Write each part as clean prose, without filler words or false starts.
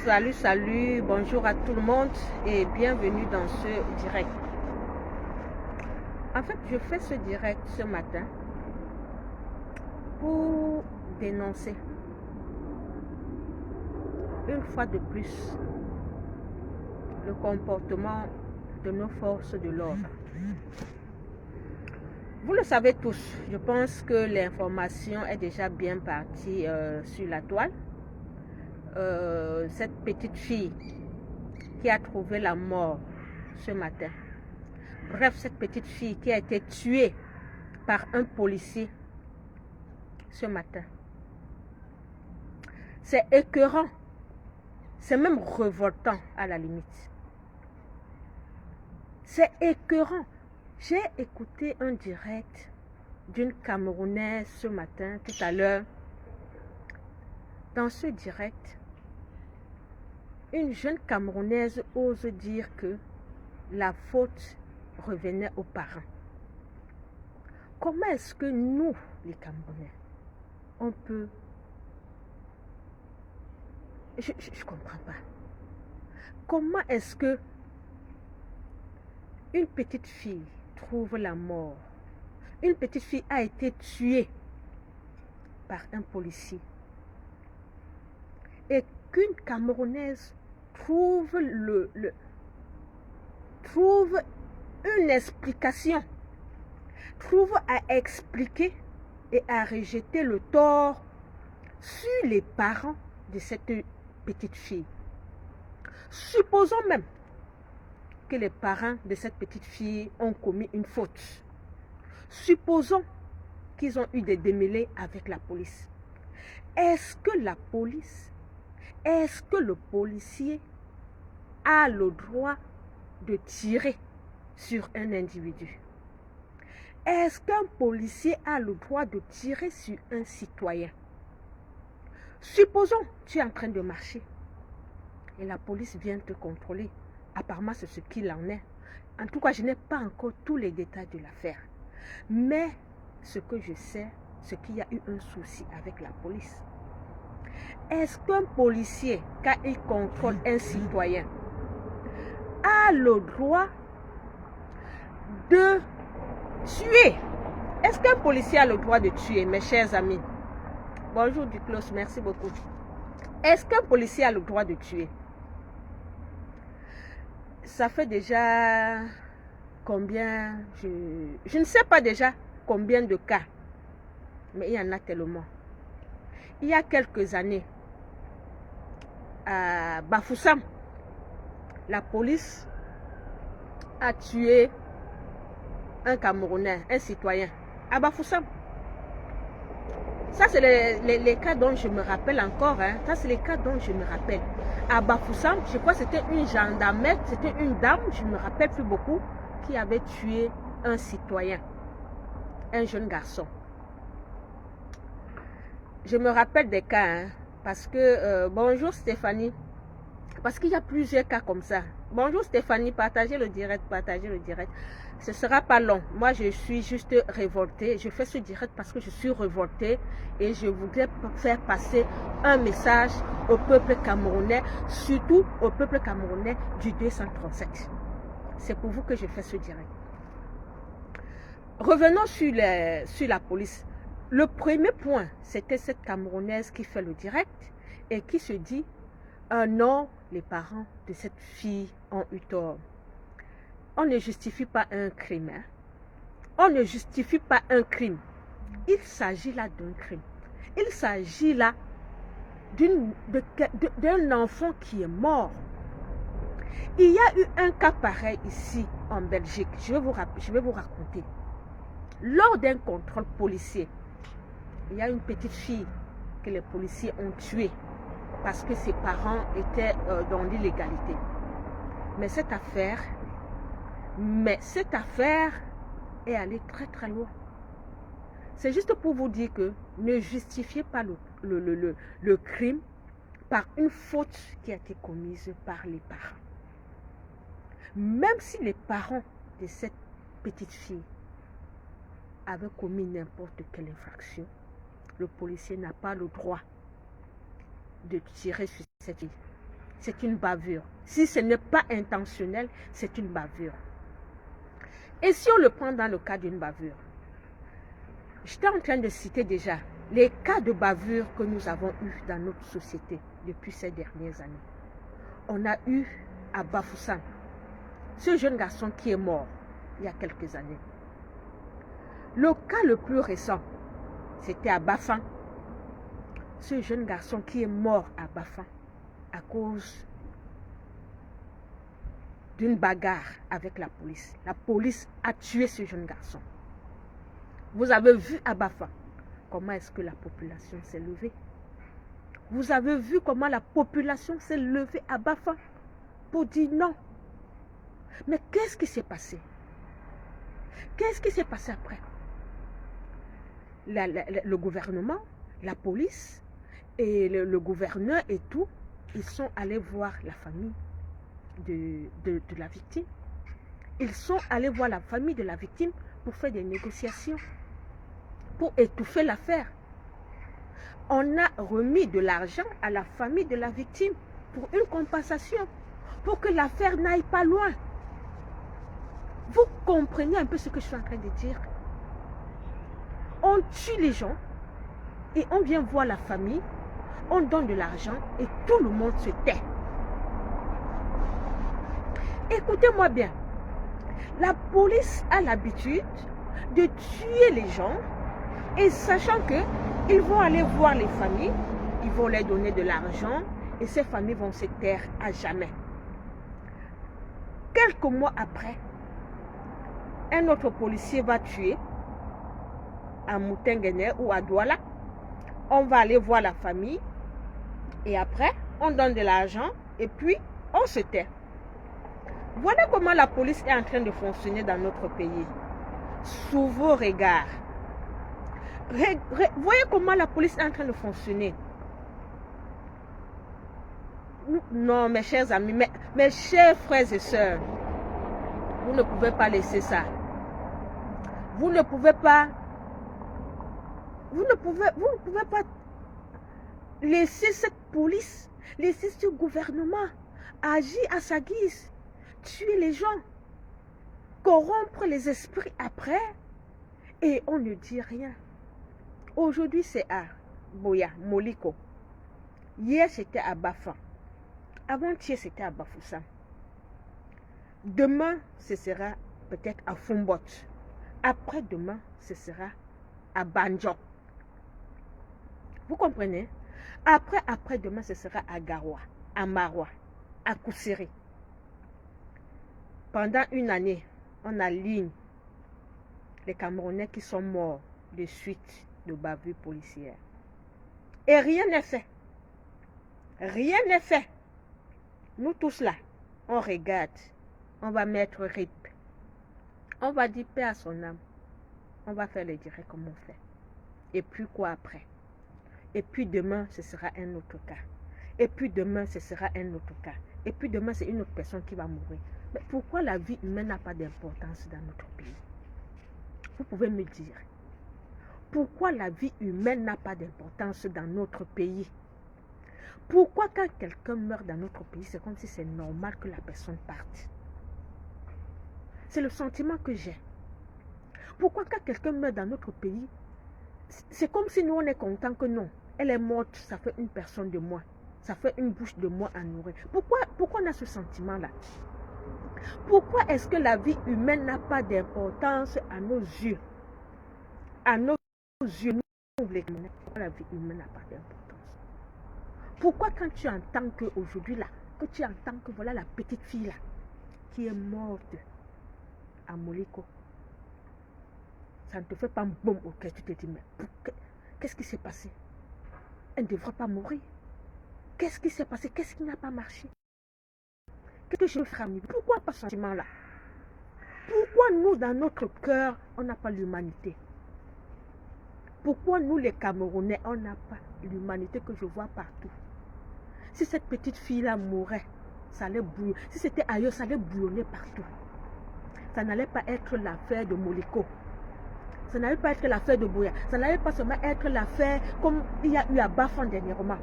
Salut, bonjour à tout le monde et bienvenue dans ce direct. En fait, je fais ce direct ce matin pour dénoncer une fois de plus le comportement de nos forces de l'ordre. Vous le savez tous, je pense que l'information est déjà bien partie sur la toile. Cette petite fille qui a trouvé la mort ce matin. Bref, cette petite fille qui a été tuée par un policier ce matin. C'est écœurant. C'est même révoltant à la limite. C'est écœurant. J'ai écouté un direct d'une Camerounaise ce matin, tout à l'heure. Dans ce direct, une jeune Camerounaise ose dire que la faute revenait aux parents. Comment est-ce que nous, les Camerounais, on peut... Je ne comprends pas. Comment est-ce que une petite fille trouve la mort? Une petite fille a été tuée par un policier. Et qu'une Camerounaise trouve une explication, trouve à expliquer et à rejeter le tort sur les parents de cette petite fille. Supposons même que les parents de cette petite fille ont commis une faute. Supposons qu'ils ont eu des démêlés avec la police. Est-ce que la police, est-ce que le policier a le droit de tirer sur un individu? Est-ce qu'un policier a le droit de tirer sur un citoyen? Supposons que tu es en train de marcher et la police vient te contrôler. Apparemment, c'est ce qu'il en est. En tout cas, je n'ai pas encore tous les détails de l'affaire. Mais ce que je sais, c'est qu'il y a eu un souci avec la police. Est-ce qu'un policier, quand il contrôle un citoyen, a le droit de tuer? Est-ce qu'un policier a le droit de tuer, mes chers amis? Bonjour Duclos, merci beaucoup. Est-ce qu'un policier a le droit de tuer? Ça fait déjà combien, je ne sais pas déjà combien de cas, mais il y en a tellement. Il y a quelques années, à Bafoussam, la police a tué un Camerounais, un citoyen, à Bafoussam. Ça, c'est les cas dont je me rappelle encore. Hein. Ça, c'est les cas dont je me rappelle. À Bafoussam, je crois que c'était une gendarmette, c'était une dame, je ne me rappelle plus beaucoup, qui avait tué un citoyen, un jeune garçon. Je me rappelle des cas, hein, parce que... bonjour Stéphanie. Parce qu'il y a plusieurs cas comme ça. Bonjour Stéphanie, partagez le direct, partagez le direct. Ce ne sera pas long. Moi, je suis juste révoltée. Je fais ce direct parce que je suis révoltée et je voudrais faire passer un message au peuple camerounais, surtout au peuple camerounais du 237. C'est pour vous que je fais ce direct. Revenons sur la police. Le premier point, c'était cette Camerounaise qui fait le direct et qui se dit non, les parents de cette fille ont eu tort. On ne justifie pas un crime. Hein? On ne justifie pas un crime. Il s'agit là d'un crime. Il s'agit là d'un enfant qui est mort. Il y a eu un cas pareil ici en Belgique. Je vais vous raconter. Lors d'un contrôle policier, il y a une petite fille que les policiers ont tuée parce que ses parents étaient dans l'illégalité. Mais cette affaire est allée très très loin. C'est juste pour vous dire que ne justifiez pas le crime par une faute qui a été commise par les parents. Même si les parents de cette petite fille avaient commis n'importe quelle infraction, le policier n'a pas le droit de tirer sur cette fille. c'est une bavure. Si ce n'est pas intentionnel, c'est une bavure. Et si on le prend dans le cas d'une bavure, j'étais en train de citer déjà les cas de bavure que nous avons eus dans notre société depuis ces dernières années. On a eu à Bafoussam ce jeune garçon qui est mort il y a quelques années. Le cas le plus récent, c'était à Bafan. Ce jeune garçon qui est mort à Bafan à cause d'une bagarre avec la police. La police a tué ce jeune garçon. Vous avez vu à Bafan comment est-ce que la population s'est levée. Vous avez vu comment la population s'est levée à Bafan pour dire non. Mais qu'est-ce qui s'est passé? Qu'est-ce qui s'est passé après? Le gouvernement, la police et le gouverneur et tout, ils sont allés voir la famille de la victime. Ils sont allés voir la famille de la victime pour faire des négociations, pour étouffer l'affaire. On a remis de l'argent à la famille de la victime pour une compensation, pour que l'affaire n'aille pas loin. Vous comprenez un peu ce que je suis en train de dire? On tue les gens et on vient voir la famille, on donne de l'argent et tout le monde se tait. Écoutez-moi bien, la police a l'habitude de tuer les gens et sachant qu'ils vont aller voir les familles, ils vont leur donner de l'argent et ces familles vont se taire à jamais. Quelques mois après, un autre policier va tuer à Moutenguene ou à Douala. On va aller voir la famille et après, on donne de l'argent et puis on se tait. Voilà comment la police est en train de fonctionner dans notre pays. Sous vos regards. Voyez comment la police est en train de fonctionner. Non, mes chers amis, mes chers frères et sœurs, vous ne pouvez pas laisser ça. Vous ne pouvez pas laisser cette police, laisser ce gouvernement agir à sa guise, tuer les gens, corrompre les esprits après, et on ne dit rien. Aujourd'hui, c'est à Boya, Moliko. Hier, c'était à Bafan. Avant-hier, c'était à Bafoussam. Demain, ce sera peut-être à Fumbot. Après-demain, ce sera à Banjok. Vous comprenez? Après-demain, ce sera à Garoua, à Maroua, à Koussiri. Pendant une année, on aligne les Camerounais qui sont morts de suite de bavures policières. Et rien n'est fait. Rien n'est fait. Nous tous là, on regarde. On va mettre RIP. On va dire paix à son âme. On va faire le direct comme on fait. Et puis quoi après? Et puis demain, ce sera un autre cas. Et puis demain, ce sera un autre cas. Et puis demain, c'est une autre personne qui va mourir. Mais pourquoi la vie humaine n'a pas d'importance dans notre pays? Vous pouvez me dire. Pourquoi la vie humaine n'a pas d'importance dans notre pays? Pourquoi quand quelqu'un meurt dans notre pays, c'est comme si c'est normal que la personne parte? C'est le sentiment que j'ai. Pourquoi quand quelqu'un meurt dans notre pays, c'est comme si nous on est content que non, elle est morte, ça fait une personne de moins. Ça fait une bouche de moins à nourrir. Pourquoi on a ce sentiment-là? Pourquoi est-ce que la vie humaine n'a pas d'importance à nos yeux? À nos yeux, nous, les Camerounais, pourquoi la vie humaine n'a pas d'importance? Pourquoi quand tu entends qu'aujourd'hui là, que tu entends que voilà la petite fille là, qui est morte à Moliko, ça ne te fait pas un bon au cœur, tu te dis, mais qu'est-ce qui s'est passé? Elle ne devrait pas mourir. Qu'est-ce qui s'est passé? Qu'est-ce qui n'a pas marché? Qu'est-ce que je veux faire? Pourquoi pas ce sentiment-là? Pourquoi nous, dans notre cœur, on n'a pas l'humanité? Pourquoi nous, les Camerounais, on n'a pas l'humanité que je vois partout? Si cette petite fille-là mourait, ça allait bouillonner. Si c'était ailleurs, ça allait bouillonner partout. Ça n'allait pas être l'affaire de Moliko. Ça n'allait pas être l'affaire de Boya. Ça n'allait pas seulement être l'affaire comme il y a eu à Bafan dernièrement.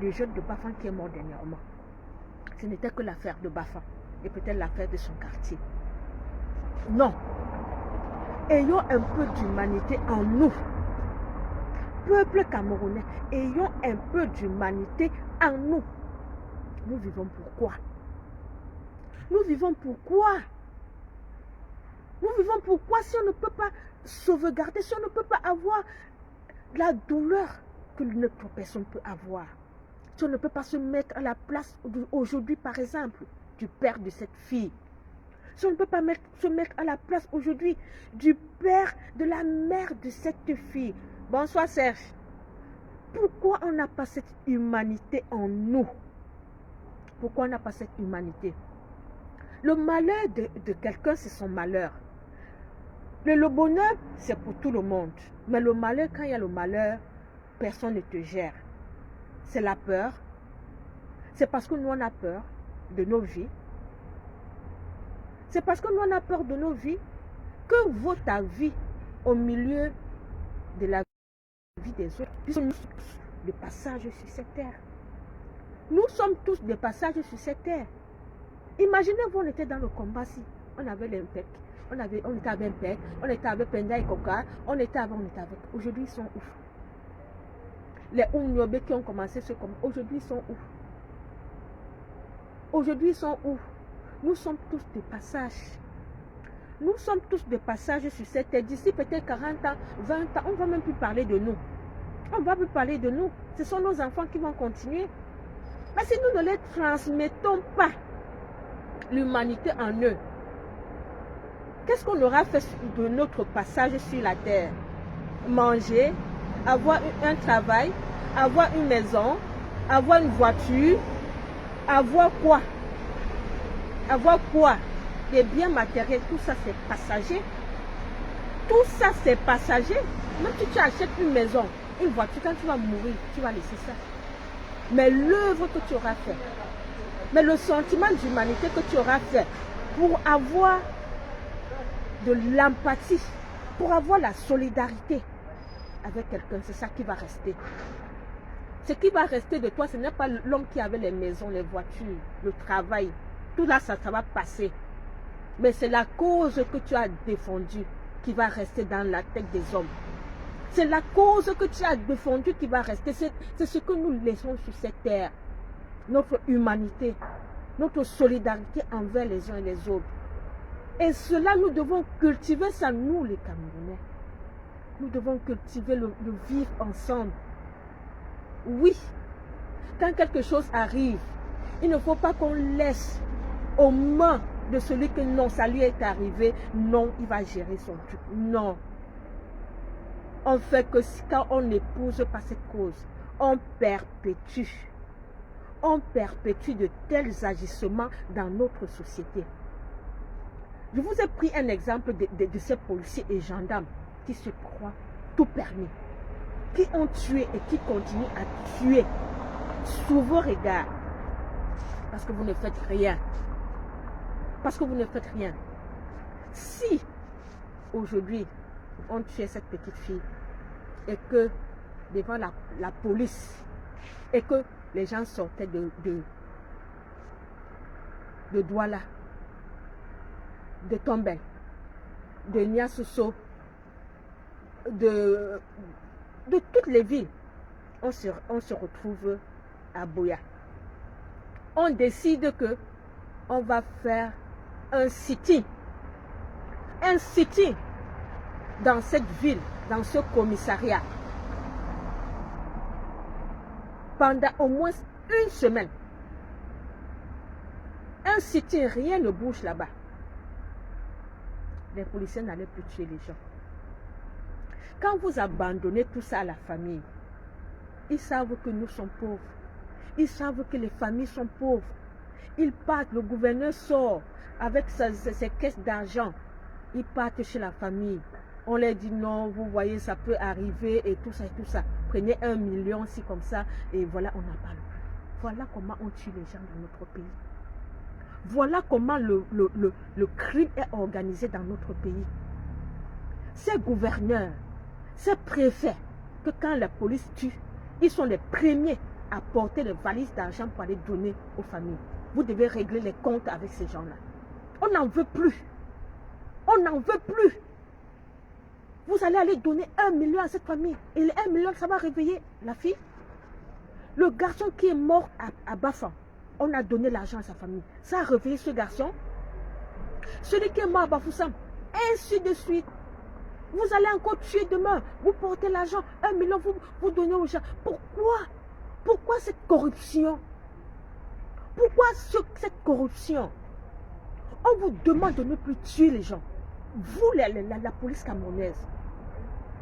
Le jeune de Bafan qui est mort dernièrement. Ce n'était que l'affaire de Bafin et peut-être l'affaire de son quartier. Non. Ayons un peu d'humanité en nous. Peuple camerounais, ayons un peu d'humanité en nous. Nous vivons pourquoi? Nous vivons pourquoi? Nous vivons pourquoi si on ne peut pas sauvegarder, si on ne peut pas avoir la douleur que notre personne peut avoir? Si on ne peut pas se mettre à la place aujourd'hui, par exemple, du père de cette fille. Si on ne peut pas se mettre à la place aujourd'hui du père, de la mère de cette fille. Bonsoir Serge. Pourquoi on n'a pas cette humanité en nous? Pourquoi on n'a pas cette humanité? Le malheur de quelqu'un, c'est son malheur. Le bonheur, c'est pour tout le monde. Mais le malheur, quand il y a le malheur, personne ne te gère. C'est la peur. C'est parce que nous, on a peur de nos vies. C'est parce que nous, on a peur de nos vies que vaut ta vie au milieu de la vie des autres. Nous sommes de passage sur cette terre. Nous sommes tous de passage sur cette terre. Imaginez-vous, on était dans le combat si on avait l'impact. On était avec Impec, on était avec Penda et Coca, on était avec. Aujourd'hui, ils sont où? Les Ounyobe qui ont commencé ce combat, aujourd'hui, ils sont où? Aujourd'hui, ils sont où? Nous sommes tous de passage. Nous sommes tous de passage sur cette terre. D'ici peut-être 40 ans, 20 ans, on ne va même plus parler de nous. On ne va plus parler de nous. Ce sont nos enfants qui vont continuer. Mais si nous ne les transmettons pas l'humanité en eux, qu'est-ce qu'on aura fait de notre passage sur la terre? Manger, avoir un travail, avoir une maison, avoir une voiture, avoir quoi? Avoir quoi? Des biens matériels, tout ça c'est passager. Tout ça c'est passager. Même si tu achètes une maison, une voiture, quand tu vas mourir, tu vas laisser ça. Mais l'œuvre que tu auras fait, mais le sentiment d'humanité que tu auras fait pour avoir de l'empathie, pour avoir la solidarité avec quelqu'un, c'est ça qui va rester. Ce qui va rester de toi, ce n'est pas l'homme qui avait les maisons, les voitures, le travail. Tout là, ça va passer. Mais c'est la cause que tu as défendue qui va rester dans la tête des hommes. C'est la cause que tu as défendue qui va rester. C'est ce que nous laissons sur cette terre. Notre humanité, notre solidarité envers les uns et les autres. Et cela, nous devons cultiver ça, nous les Camerounais. Nous devons cultiver le vivre ensemble. Oui, quand quelque chose arrive, il ne faut pas qu'on laisse aux mains de celui que non, ça lui est arrivé, non, il va gérer son truc. Non. On fait que quand on n'épouse pas cette cause, on perpétue de tels agissements dans notre société. Je vous ai pris un exemple de ces policiers et gendarmes qui se croient tout permis, qui ont tué et qui continuent à tuer sous vos regards, parce que vous ne faites rien. Parce que vous ne faites rien. Si aujourd'hui on tuait cette petite fille et que devant la police et que les gens sortaient de Douala, de Tombel, de Niassousso, de toutes les villes, on se retrouve à Boya. On décide que on va faire un sitting dans cette ville, dans ce commissariat, pendant au moins une semaine. Un sitting, rien ne bouge là-bas. Les policiers n'allaient plus tuer les gens. Quand vous abandonnez tout ça à la famille, ils savent que nous sommes pauvres. Ils savent que les familles sont pauvres. Ils partent, le gouverneur sort avec ses caisses d'argent. Ils partent chez la famille. On leur dit non, vous voyez, ça peut arriver et tout ça et tout ça. Prenez 1 million, si comme ça, et voilà, on n'a pas le plus. Voilà comment on tue les gens dans notre pays. Voilà comment le crime est organisé dans notre pays. Ces gouverneurs, ces préfets, que quand la police tue, ils sont les premiers à porter les valises d'argent pour aller donner aux familles. vous devez régler les comptes avec ces gens-là. On n'en veut plus. On n'en veut plus. Vous allez aller donner 1 million à cette famille. Et les 1 million, ça va réveiller la fille. Le garçon qui est mort à Bafan, on a donné l'argent à sa famille. Ça a réveillé ce garçon. Celui qui est mort à Bafoussam, ainsi de suite. Vous allez encore tuer demain. Vous portez l'argent, 1 million, vous donnez aux gens. Pourquoi? Pourquoi cette corruption? Pourquoi cette corruption? On vous demande de ne plus tuer les gens. Vous, la police camerounaise.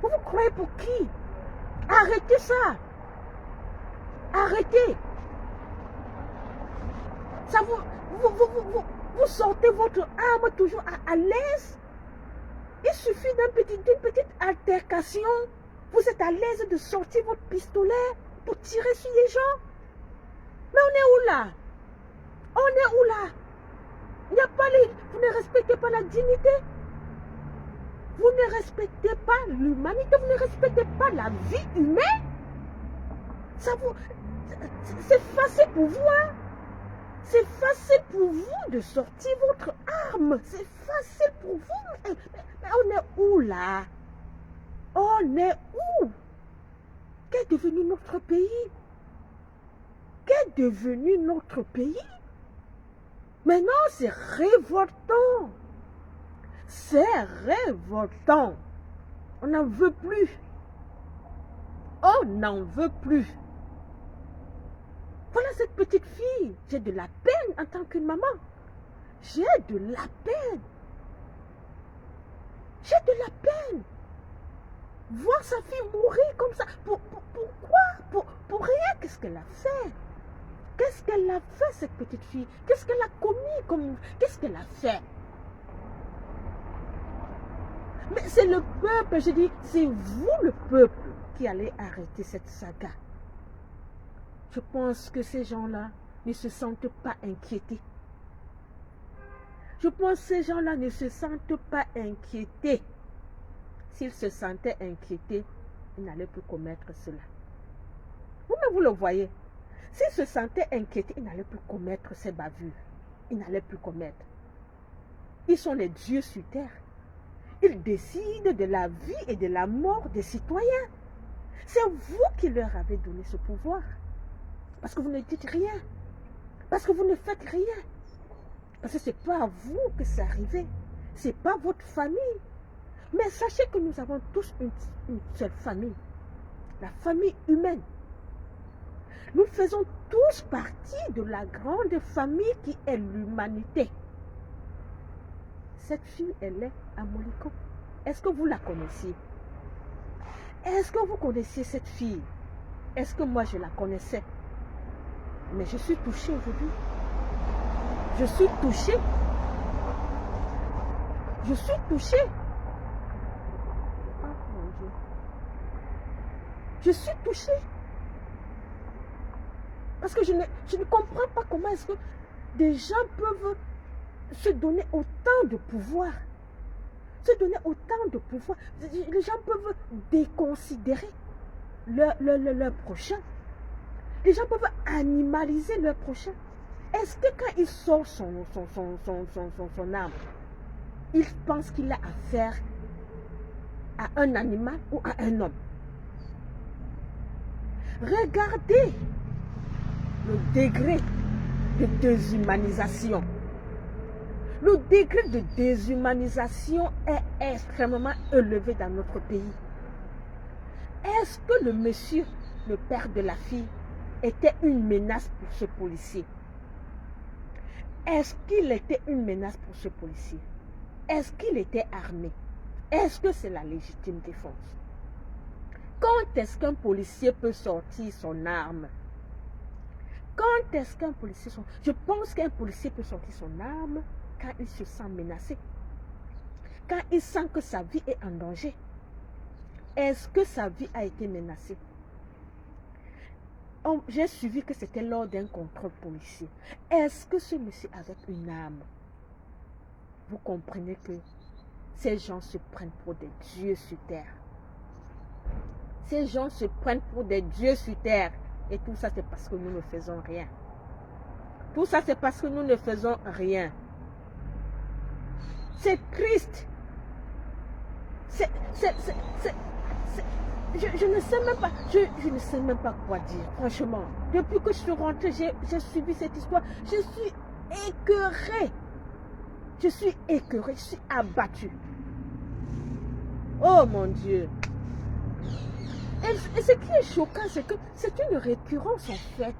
Vous vous croyez pour qui? Arrêtez ça. Arrêtez. Ça vous sortez votre arme toujours à l'aise. Il suffit d'une petite altercation. Vous êtes à l'aise de sortir votre pistolet pour tirer sur les gens. Mais on est où là? On est où là? Il n'y a pas vous ne respectez pas la dignité. Vous ne respectez pas l'humanité. Vous ne respectez pas la vie humaine. C'est facile pour vous, hein? C'est facile pour vous de sortir votre arme. C'est facile pour vous. Mais on est où là? On est où? Qu'est devenu notre pays? Qu'est devenu notre pays? Maintenant, c'est révoltant. C'est révoltant. On n'en veut plus. On n'en veut plus. Voilà cette petite fille. J'ai de la peine en tant qu'une maman. J'ai de la peine. J'ai de la peine. Voir sa fille mourir comme ça. Pourquoi? Pour rien. Qu'est-ce qu'elle a fait? Qu'est-ce qu'elle a fait, cette petite fille? Qu'est-ce qu'elle a commis? Qu'est-ce qu'elle a fait? Mais c'est le peuple, je dis, c'est vous le peuple qui allez arrêter cette saga. Je pense que ces gens-là ne se sentent pas inquiétés. Je pense que ces gens-là ne se sentent pas inquiétés. S'ils se sentaient inquiétés, ils n'allaient plus commettre cela. Vous le voyez. S'ils se sentaient inquiétés, ils n'allaient plus commettre ces bavures. Ils n'allaient plus commettre. Ils sont les dieux sur terre. Ils décident de la vie et de la mort des citoyens. C'est vous qui leur avez donné ce pouvoir. Parce que vous ne dites rien. Parce que vous ne faites rien. Parce que ce n'est pas à vous que c'est arrivé. Ce n'est pas votre famille. Mais sachez que nous avons tous une seule famille. La famille humaine. Nous faisons tous partie de la grande famille qui est l'humanité. Cette fille, elle est à Moliko. Est-ce que vous la connaissiez? Est-ce que vous connaissiez cette fille? Est-ce que moi je la connaissais? Mais je suis touchée aujourd'hui. Je suis touchée. Je suis touchée. Oh mon Dieu. Je suis touchée. Parce que je ne comprends pas comment est-ce que des gens peuvent se donner autant de pouvoir. Se donner autant de pouvoir. Les gens peuvent déconsidérer leur prochain. Les gens peuvent animaliser leur prochain. Est-ce que quand il sort son arme, il pense qu'il a affaire à un animal ou à un homme? Regardez le degré de déshumanisation. Le degré de déshumanisation est extrêmement élevé dans notre pays. Est-ce que le monsieur, le père de la fille, était une menace pour ce policier? Est-ce qu'il était une menace pour ce policier? Est-ce qu'il était armé? Est-ce que c'est la légitime défense? Quand est-ce qu'un policier peut sortir son arme? Quand est-ce qu'un policier... Je pense qu'un policier peut sortir son arme quand il se sent menacé. Quand il sent que sa vie est en danger. Est-ce que sa vie a été menacée? J'ai suivi que c'était lors d'un contrôle policier. Est-ce que ce monsieur avait une arme? Vous comprenez que ces gens se prennent pour des dieux sur terre. Ces gens se prennent pour des dieux sur terre. Et tout ça, c'est parce que nous ne faisons rien. Tout ça, c'est parce que nous ne faisons rien. C'est triste. Je ne sais même pas, je ne sais même pas quoi dire, franchement. Depuis que je suis rentrée, j'ai suivi cette histoire. Je suis écœurée. Je suis écœurée, je suis abattue. Oh mon Dieu. Et ce qui est choquant, c'est que c'est une récurrence en fait.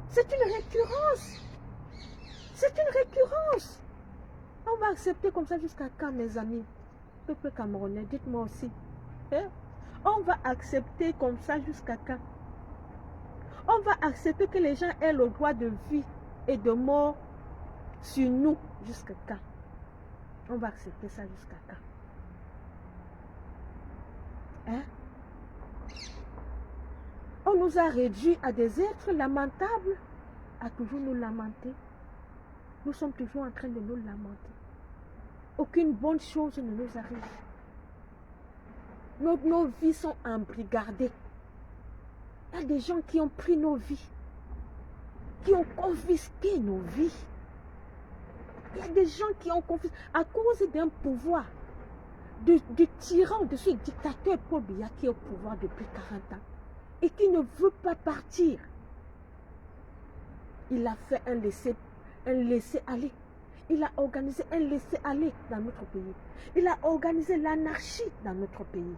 C'est une récurrence. C'est une récurrence. On va accepter comme ça jusqu'à quand, mes amis? Peuple camerounais, dites-moi aussi. Hein? On va accepter comme ça jusqu'à quand? On va accepter que les gens aient le droit de vie et de mort sur nous jusqu'à quand? On va accepter ça jusqu'à quand? Hein? On nous a réduits à des êtres lamentables, à toujours nous lamenter. Nous sommes toujours en train de nous lamenter. Aucune bonne chose ne nous arrive. Nos vies sont embrigardées. Il y a des gens qui ont pris nos vies, qui ont confisqué nos vies. Il y a des gens qui ont confisqué, à cause d'un pouvoir, du tyran, de ce dictateur Paul Biya qui est au pouvoir depuis 40 ans et qui ne veut pas partir. Il a fait un laisser-aller. Il a organisé un laisser-aller dans notre pays. Il a organisé l'anarchie dans notre pays.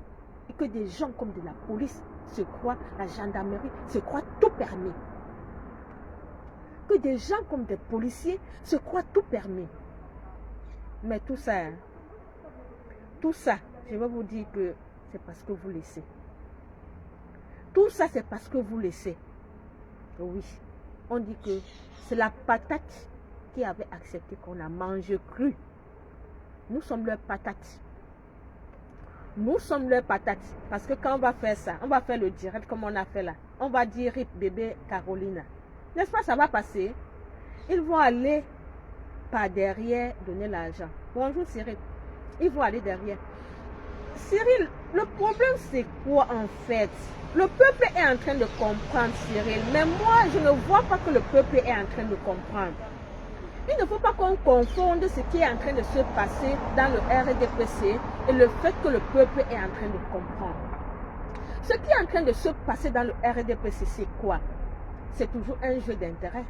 Et que des gens comme de la police se croient, la gendarmerie se croient tout permis. Que des gens comme des policiers se croient tout permis. Mais tout ça, je vais vous dire que c'est parce que vous laissez. Tout ça, c'est parce que vous laissez. Oui, on dit que c'est la patate qui avait accepté qu'on la mange crue. Nous sommes leurs patates. Nous sommes leurs patates. Parce que quand on va faire ça, on va faire le direct comme on a fait là. On va dire RIP bébé Carolina. N'est-ce pas, ça va passer. Ils vont aller par derrière donner l'argent. Bonjour Cyril. Ils vont aller derrière. Cyril, le problème c'est quoi en fait? Le peuple est en train de comprendre, Cyril. Mais moi, je ne vois pas que le peuple est en train de comprendre. Il ne faut pas qu'on confonde ce qui est en train de se passer dans le RDPC et le fait que le peuple est en train de comprendre. Ce qui est en train de se passer dans le RDPC, c'est quoi? C'est toujours un jeu d'intérêt.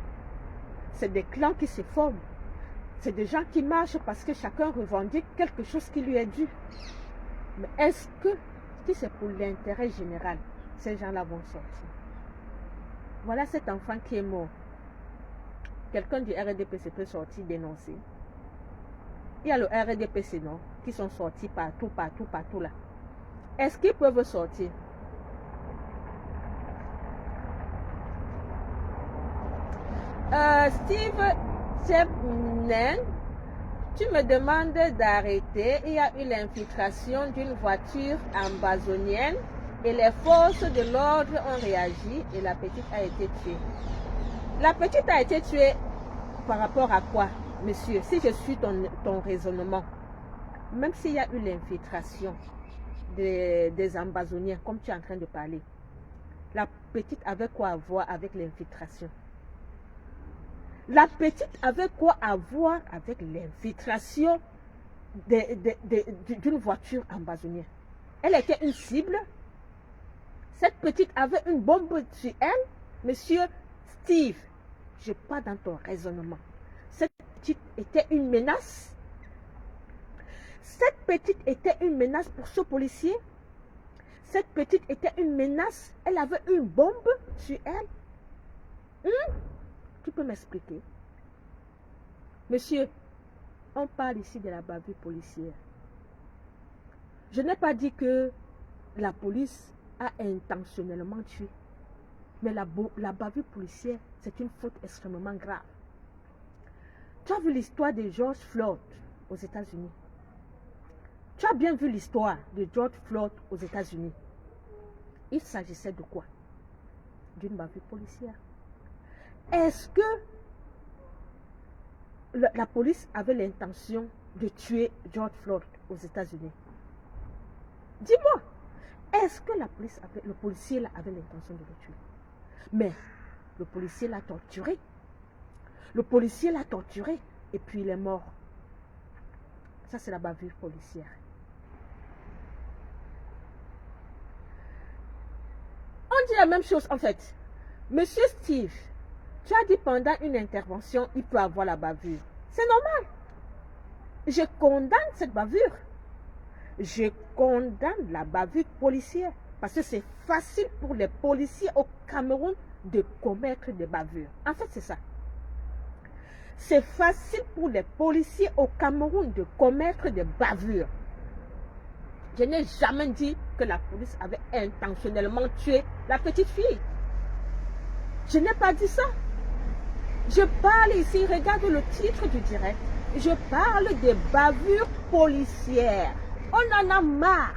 C'est des clans qui se forment. C'est des gens qui marchent parce que chacun revendique quelque chose qui lui est dû. Mais est-ce que, si c'est pour l'intérêt général, ces gens-là vont sortir? Voilà cet enfant qui est mort. Quelqu'un du RDPC peut sortir dénoncer. Il y a le RDPC, non, qui sont sortis partout là. Est-ce qu'ils peuvent sortir? Steve Chepnen, tu me demandes d'arrêter. Il y a eu l'infiltration d'une voiture ambazonienne et les forces de l'ordre ont réagi et la petite a été tuée. La petite a été tuée par rapport à quoi, monsieur? Si je suis ton raisonnement, même s'il y a eu l'infiltration des Ambazoniens, comme tu es en train de parler, la petite avait quoi à voir avec l'infiltration? La petite avait quoi à voir avec l'infiltration d'une voiture ambazonienne? Elle était une cible? Cette petite avait une bombe sur elle? Monsieur Steve, je pars dans ton raisonnement. Cette petite était une menace? Cette petite était une menace pour ce policier? Cette petite était une menace? Elle avait une bombe sur elle? Tu peux m'expliquer? Monsieur, on parle ici de la bavure policière. Je n'ai pas dit que la police a intentionnellement tué. Mais la bavure policière, c'est une faute extrêmement grave. Tu as vu l'histoire de George Floyd aux États-Unis? Tu as bien vu l'histoire de George Floyd aux États-Unis? Il s'agissait de quoi? D'une bavure policière. Est-ce que la police avait l'intention de tuer George Floyd aux États-Unis? Dis-moi, est-ce que le policier avait l'intention de le tuer? Mais le policier l'a torturé. Le policier l'a torturé et puis il est mort. Ça, c'est la bavure policière. On dit la même chose en fait. Monsieur Steve, tu as dit pendant une intervention, il peut avoir la bavure. C'est normal. Je condamne cette bavure. Je condamne la bavure policière. Parce que c'est facile pour les policiers au Cameroun de commettre des bavures. En fait, c'est ça. C'est facile pour les policiers au Cameroun de commettre des bavures. Je n'ai jamais dit que la police avait intentionnellement tué la petite fille. Je n'ai pas dit ça. Je parle ici, regarde le titre du direct. Je parle des bavures policières. On en a marre.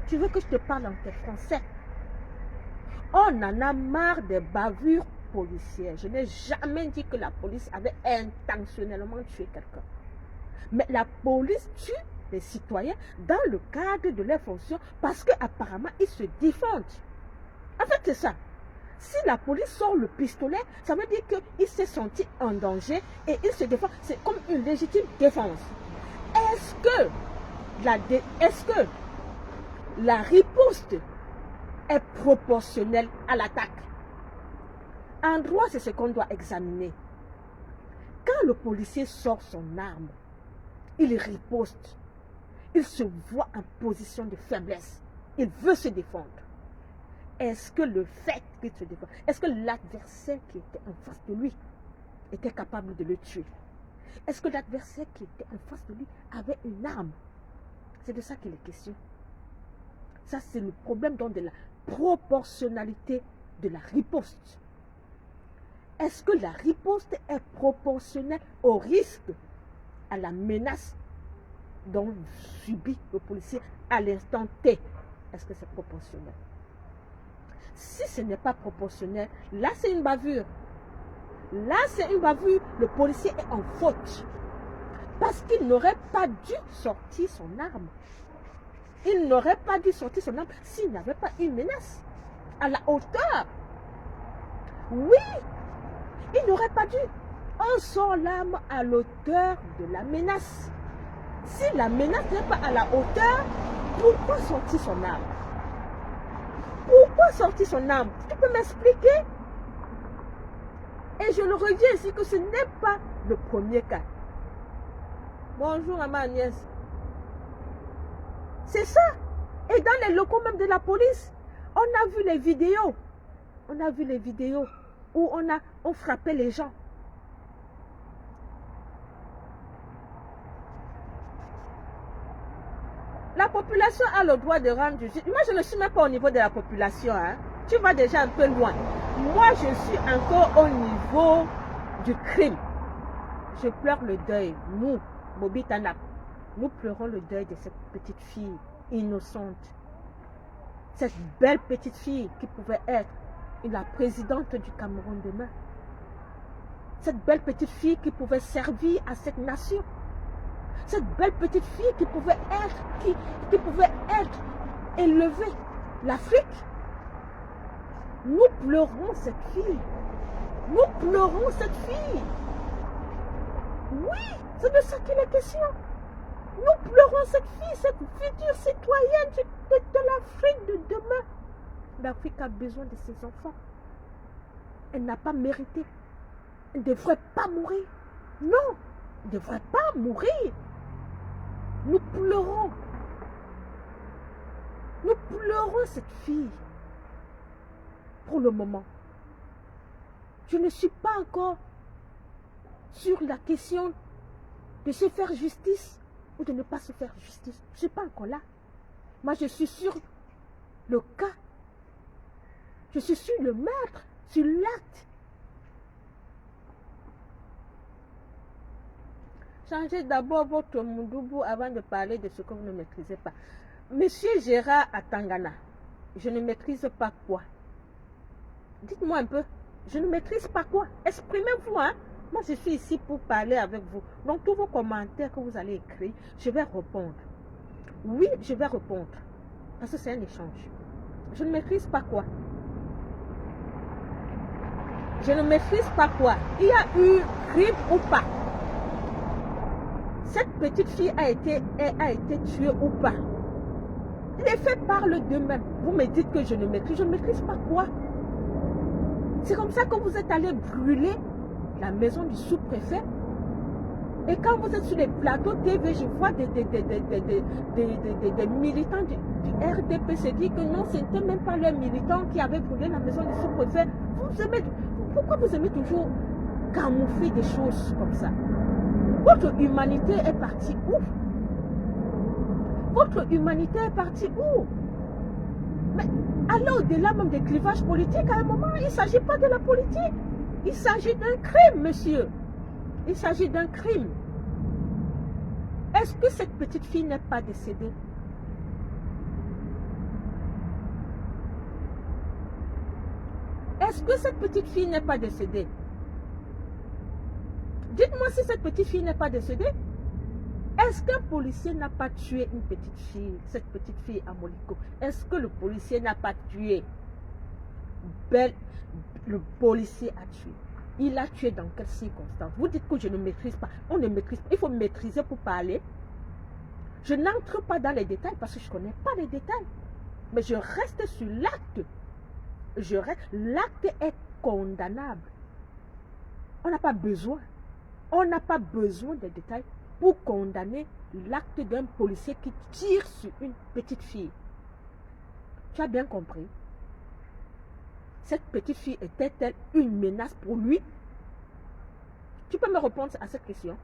Tu veux que je te parle en français? On en a marre des bavures policières. Je n'ai jamais dit que la police avait intentionnellement tué quelqu'un. Mais la police tue les citoyens dans le cadre de leurs fonctions parce qu'apparemment, ils se défendent. En fait, c'est ça. Si la police sort le pistolet, ça veut dire qu'il s'est senti en danger et il se défend. C'est comme une légitime défense. Est-ce que la riposte est proportionnelle à l'attaque? En droit, c'est ce qu'on doit examiner. Quand le policier sort son arme, il riposte. Il se voit en position de faiblesse. Il veut se défendre. Est-ce que le fait qu'il se défende, est-ce que l'adversaire qui était en face de lui était capable de le tuer? Est-ce que l'adversaire qui était en face de lui avait une arme? C'est de ça qu'il est question. Ça, c'est le problème donc de la proportionnalité de la riposte. Est-ce que la riposte est proportionnelle au risque, à la menace dont subit le policier à l'instant T? Est-ce que c'est proportionnel? Si ce n'est pas proportionnel, là c'est une bavure. Là c'est une bavure, le policier est en faute. Parce qu'il n'aurait pas dû sortir son arme. Il n'aurait pas dû sortir son arme s'il n'avait pas une menace à la hauteur. Oui, il n'aurait pas dû. On sort l'arme à l'auteur de la menace. Si la menace n'est pas à la hauteur, pourquoi sortir son arme? Pourquoi sortir son arme? Tu peux m'expliquer? Et je le redis ici que ce n'est pas le premier cas. Bonjour maman Agnès. C'est ça. Et dans les locaux même de la police, on a vu les vidéos. On a vu les vidéos où on frappait les gens. La population a le droit de rendre justice. Moi, je ne suis même pas au niveau de la population. Hein. Tu vas déjà un peu loin. Moi, je suis encore au niveau du crime. Je pleure le deuil. Nous, Bobby Tanap, nous pleurons le deuil de cette petite fille innocente. Cette belle petite fille qui pouvait être la présidente du Cameroun demain. Cette belle petite fille qui pouvait servir à cette nation. Cette belle petite fille qui pouvait être élevée. L'Afrique. Nous pleurons cette fille. Nous pleurons cette fille. Oui, c'est de ça qu'il est question. Nous pleurons cette fille, cette future citoyenne de l'Afrique de demain. L'Afrique a besoin de ses enfants. Elle n'a pas mérité. Elle ne devrait pas mourir. Non, elle ne devrait pas mourir. Nous pleurons. Nous pleurons cette fille. Pour le moment. Je ne suis pas encore sur la question de se faire justice ou de ne pas se faire justice. Je ne suis pas encore là. Moi, je suis sur le cas. Je suis sur le meurtre, sur l'acte. Changez d'abord votre Mundubu avant de parler de ce que vous ne maîtrisez pas. Monsieur Gérard Atangana, je ne maîtrise pas quoi? Dites-moi un peu. Je ne maîtrise pas quoi? Exprimez-vous, hein? Moi, je suis ici pour parler avec vous. Donc, tous vos commentaires que vous allez écrire, je vais répondre. Oui, je vais répondre. Parce que c'est un échange. Je ne maîtrise pas quoi? Je ne maîtrise pas quoi? Il y a eu crime ou pas. Cette petite fille a été tuée ou pas. Les faits parlent d'eux-mêmes. Vous me dites que je ne maîtrise. Je ne maîtrise pas quoi? C'est comme ça que vous êtes allé brûler la maison du sous-préfet. Et quand vous êtes sur les plateaux TV, je vois des militants du RDPC dire que non, ce n'était même pas leurs militants qui avaient brûlé la maison du sous-préfet. Pourquoi vous aimez toujours camoufler des choses comme ça? Votre humanité est partie où? Votre humanité est partie où? Mais allez au-delà même des clivages politiques, à un moment, il ne s'agit pas de la politique. Il s'agit d'un crime, monsieur. Il s'agit d'un crime. Est-ce que cette petite fille n'est pas décédée? Est-ce que cette petite fille n'est pas décédée? Dites-moi si cette petite fille n'est pas décédée. Est-ce qu'un policier n'a pas tué une petite fille, cette petite fille à Moliko? Est-ce que le policier n'a pas tué? Le policier a tué. Il a tué dans quelles circonstances? Vous dites que je ne maîtrise pas. On ne maîtrise pas. Il faut maîtriser pour parler. Je n'entre pas dans les détails parce que je ne connais pas les détails. Mais je reste sur l'acte. L'acte est condamnable. On n'a pas besoin. On n'a pas besoin de détails pour condamner l'acte d'un policier qui tire sur une petite fille. Tu as bien compris? Cette petite fille était-elle une menace pour lui? Tu peux me répondre à cette question?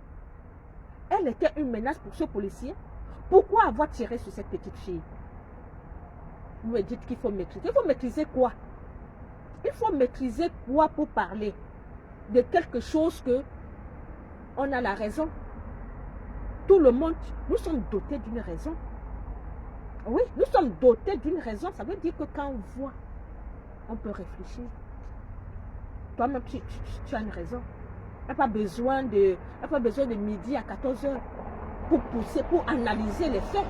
Elle était une menace pour ce policier? Pourquoi avoir tiré sur cette petite fille? Vous me dites qu'il faut maîtriser. Il faut maîtriser quoi? Il faut maîtriser quoi pour parler de quelque chose que on a la raison? Tout le monde, nous sommes dotés d'une raison. Oui, nous sommes dotés d'une raison. Ça veut dire que quand on voit, on peut réfléchir. Toi-même, tu as une raison. Il n'y a pas besoin de midi à 14 h pour pousser, pour analyser les faits.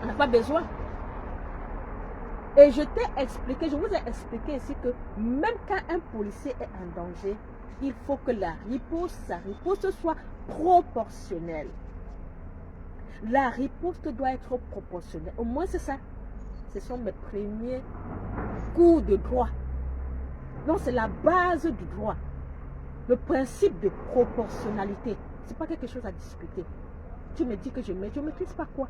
On n'a pas besoin. Et je t'ai expliqué, je vous ai expliqué ici que même quand un policier est en danger, il faut que sa riposte soit proportionnelle. La riposte doit être proportionnelle. Au moins c'est ça. Ce sont mes premiers cours de droit. Donc c'est la base du droit. Le principe de proportionnalité. Ce n'est pas quelque chose à discuter. Tu me dis que je ne maîtrise pas quoi?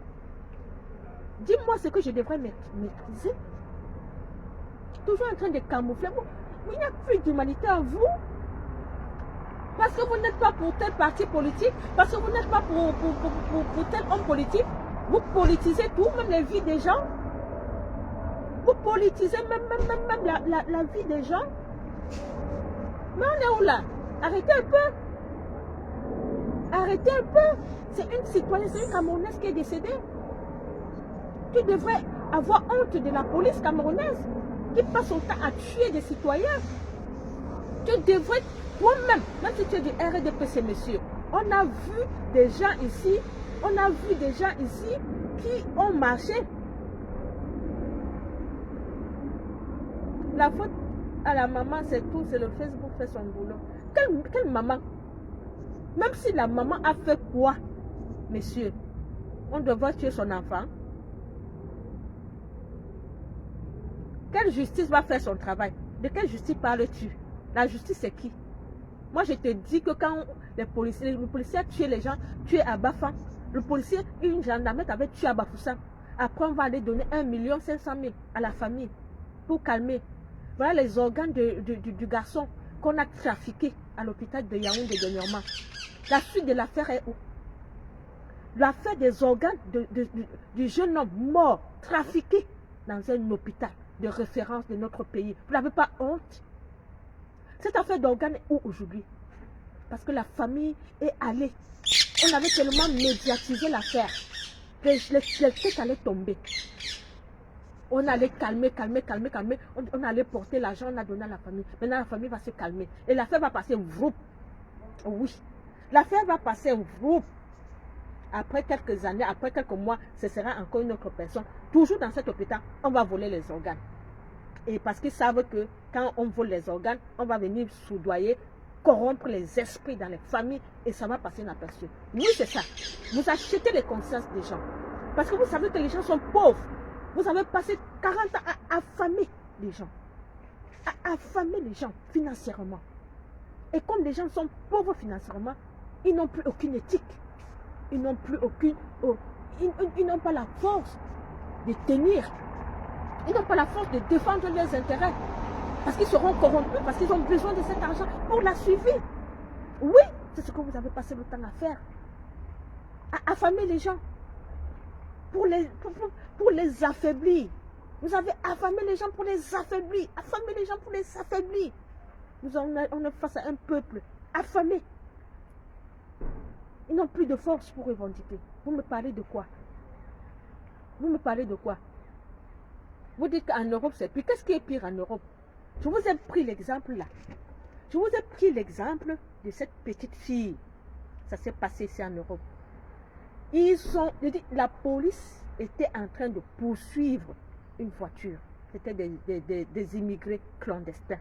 Dis-moi ce que je devrais maîtriser. Toujours en train de camoufler. Il n'y a plus d'humanité en vous. Parce que vous n'êtes pas pour tel parti politique, parce que vous n'êtes pas pour tel homme politique, vous politisez tout, même la vie des gens. Vous politisez même la vie des gens. Mais on est où là? Arrêtez un peu. Arrêtez un peu. C'est une citoyenne, c'est une Camerounaise qui est décédée. Tu devrais avoir honte de la police camerounaise qui passe son temps à tuer des citoyens. Tu devrais, toi-même, même si tu es du RDPC, monsieur, on a vu des gens ici, qui ont marché. La faute à la maman, c'est tout, c'est le Facebook fait son boulot. Quelle maman? Même si la maman a fait quoi, monsieur, on devrait tuer son enfant. Quelle justice va faire son travail? De quelle justice parles-tu? La justice, c'est qui? Moi, je te dis que quand le policier a tué les gens, tué à Bafan, le policier, une gendarmerie avait tué à Bafoussam. Après, on va aller donner 1 500 000 à la famille pour calmer. Voilà les organes du garçon qu'on a trafiqué à l'hôpital de Yaoundé dernièrement. La suite de l'affaire est où? L'affaire des organes du jeune homme mort, trafiqué dans un hôpital de référence de notre pays. Vous n'avez pas honte? Cette affaire d'organes est où aujourd'hui? Parce que la famille est allée. On avait tellement médiatisé l'affaire. Les têtes allaient tomber. On allait calmer. On allait porter l'argent, on a donné à la famille. Maintenant, la famille va se calmer. Et l'affaire va passer vroup. Oui. L'affaire va passer vroup. Après quelques années, après quelques mois, ce sera encore une autre personne. Toujours dans cet hôpital, on va voler les organes. Et parce qu'ils savent que quand on vole les organes, on va venir soudoyer, corrompre les esprits dans les familles et ça va passer inaperçu. Oui, c'est ça. Vous achetez les consciences des gens. Parce que vous savez que les gens sont pauvres. Vous avez passé 40 ans à affamer les gens. À affamer les gens financièrement. Et comme les gens sont pauvres financièrement, ils n'ont plus aucune éthique. Ils n'ont plus aucune... Ils n'ont pas la force de tenir. Ils n'ont pas la force de défendre leurs intérêts. Parce qu'ils seront corrompus, parce qu'ils ont besoin de cet argent pour la suivi. Oui, c'est ce que vous avez passé le temps à faire. À affamer les gens. Pour les affaiblir. Vous avez affamé les gens pour les affaiblir. Affamer les gens pour les affaiblir. On est face à un peuple affamé. Ils n'ont plus de force pour revendiquer. Vous me parlez de quoi? Vous me parlez de quoi? Vous dites qu'en Europe, c'est pire. Qu'est-ce qui est pire en Europe? Je vous ai pris l'exemple là. Je vous ai pris l'exemple de cette petite fille. Ça s'est passé ici en Europe. La police était en train de poursuivre une voiture. C'était des immigrés clandestins.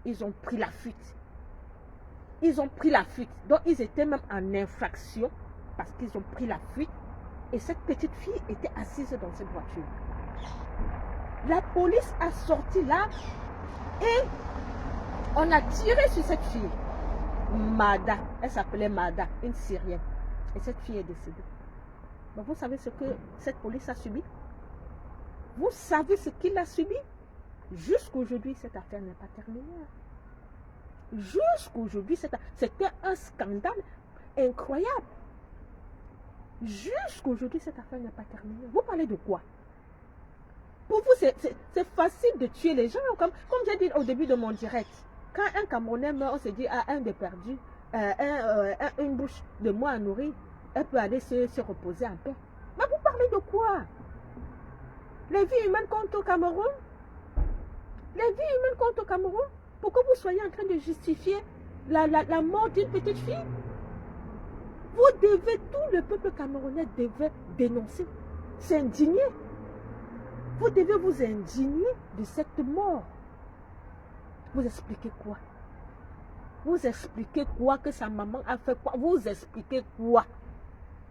Ils ont pris la fuite. Ils ont pris la fuite. Donc, ils étaient même en infraction parce qu'ils ont pris la fuite. Et cette petite fille était assise dans cette voiture. La police a sorti là et on a tiré sur cette fille. Mada, elle s'appelait Mada, une Syrienne. Et cette fille est décédée. Mais vous savez ce que cette police a subi? Vous savez ce qu'il a subi? Jusqu'aujourd'hui, cette affaire n'est pas terminée. Jusqu'aujourd'hui, c'était un scandale incroyable. Jusqu'aujourd'hui, cette affaire n'est pas terminée. Vous parlez de quoi? Pour vous, c'est facile de tuer les gens. Comme j'ai dit au début de mon direct. Quand un Camerounais meurt, on se dit, ah, un de perdu, une bouche de moi à nourrir, elle peut aller se reposer en paix. Mais vous parlez de quoi? Les vies humaines comptent au Cameroun? Les vies humaines comptent au Cameroun? Pour que vous soyez en train de justifier la mort d'une petite fille? Vous devez, tout le peuple camerounais devait dénoncer, s'indigner. Vous devez vous indigner de cette mort. Vous expliquez quoi? Vous expliquez quoi? Que sa maman a fait quoi? Vous expliquez quoi?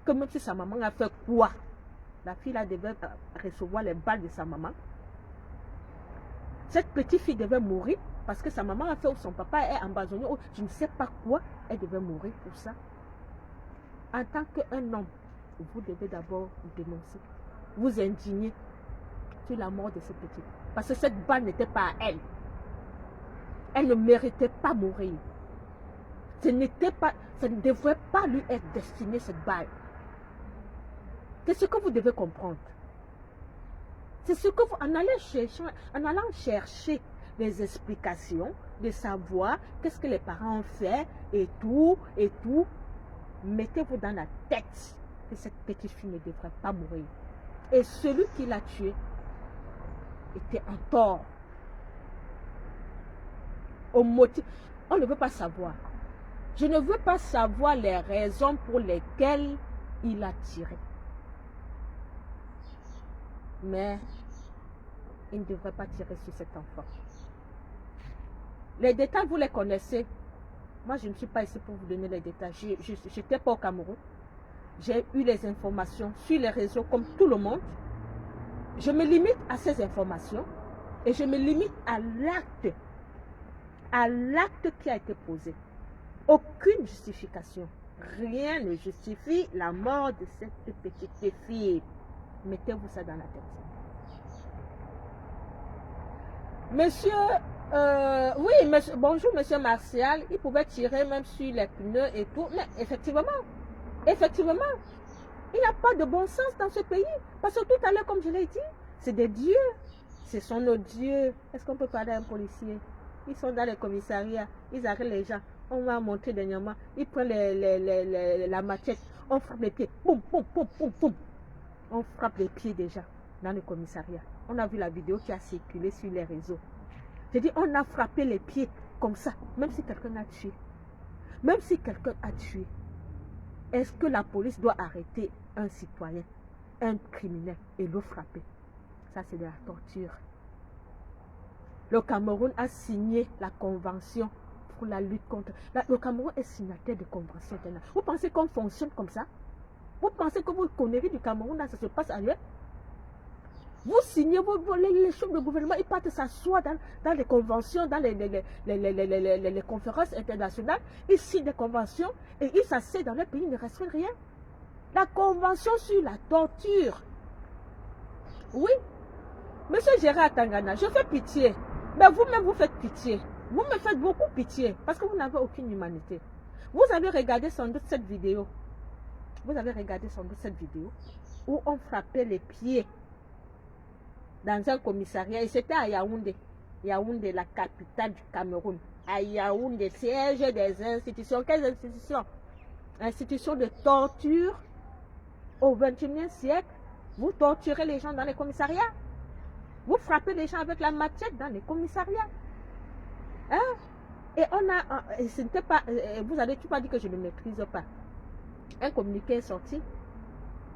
Que même si sa maman a fait quoi? La fille là devait recevoir les balles de sa maman. Cette petite fille devait mourir parce que sa maman a fait ou son papa est empoisonné ou je ne sais pas quoi. Elle devait mourir pour ça. En tant qu'un homme, vous devez d'abord vous dénoncer, vous indigner sur la mort de cette petite. Parce que cette balle n'était pas à elle. Elle ne méritait pas mourir. Ça ne devrait pas lui être destiné cette balle. C'est ce que vous devez comprendre. C'est ce que vous, en allant chercher des explications, de savoir qu'est-ce que les parents ont fait et tout, mettez-vous dans la tête que cette petite fille ne devrait pas mourir. Et celui qui l'a tuée était en tort. Au motif, on ne veut pas savoir. Je ne veux pas savoir les raisons pour lesquelles il a tiré. Mais il ne devrait pas tirer sur cet enfant. Les détails, vous les connaissez. Moi, je ne suis pas ici pour vous donner les détails. Je n'étais pas au Cameroun. J'ai eu les informations sur les réseaux comme tout le monde. Je me limite à ces informations et je me limite à l'acte qui a été posé. Aucune justification. Rien ne justifie la mort de cette petite fille. Mettez-vous ça dans la tête. Monsieur, oui, monsieur, bonjour monsieur Martial, il pouvait tirer même sur les pneus et tout, mais effectivement, il n'y a pas de bon sens dans ce pays. Parce que tout à l'heure, comme je l'ai dit, c'est des dieux, ce sont nos dieux. Est-ce qu'on peut parler à un policier? Ils sont dans les commissariats, ils arrêtent les gens. On va montrer dernièrement, ils prennent la machette, on frappe les pieds, boum, boum, boum, boum, boum. On frappe les pieds déjà dans le commissariat. On a vu la vidéo qui a circulé sur les réseaux. J'ai dit, on a frappé les pieds comme ça, même si quelqu'un a tué. Même si quelqu'un a tué, est-ce que la police doit arrêter un citoyen, un criminel et le frapper? Ça, c'est de la torture. Le Cameroun a signé la convention pour la lutte contre... Le Cameroun est signataire de conventions internationales. Vous pensez qu'on fonctionne comme ça? Vous pensez que vos conneries du Cameroun, là, ça se passe ailleurs? Vous signez les chefs de gouvernement, ils partent s'asseoir dans les conventions, dans les conférences internationales, ils signent des conventions et ils s'asseyent dans leur pays, ils ne respectent rien. La convention sur la torture. Oui. Monsieur Gérard Tangana, je fais pitié. Mais vous-même, vous faites pitié. Vous me faites beaucoup pitié parce que vous n'avez aucune humanité. Vous avez regardé sans doute cette vidéo. Vous avez regardé sans doute cette vidéo où on frappait les pieds dans un commissariat, et c'était à Yaoundé. Yaoundé, la capitale du Cameroun. À Yaoundé, siège des institutions. Quelles institutions? Institutions de torture au XXIe siècle. Vous torturez les gens dans les commissariats. Vous frappez les gens avec la machette dans les commissariats. Hein? Et on a... ce n'était pas... vous n'avez pas dit que je ne maîtrise pas. Un communiqué est sorti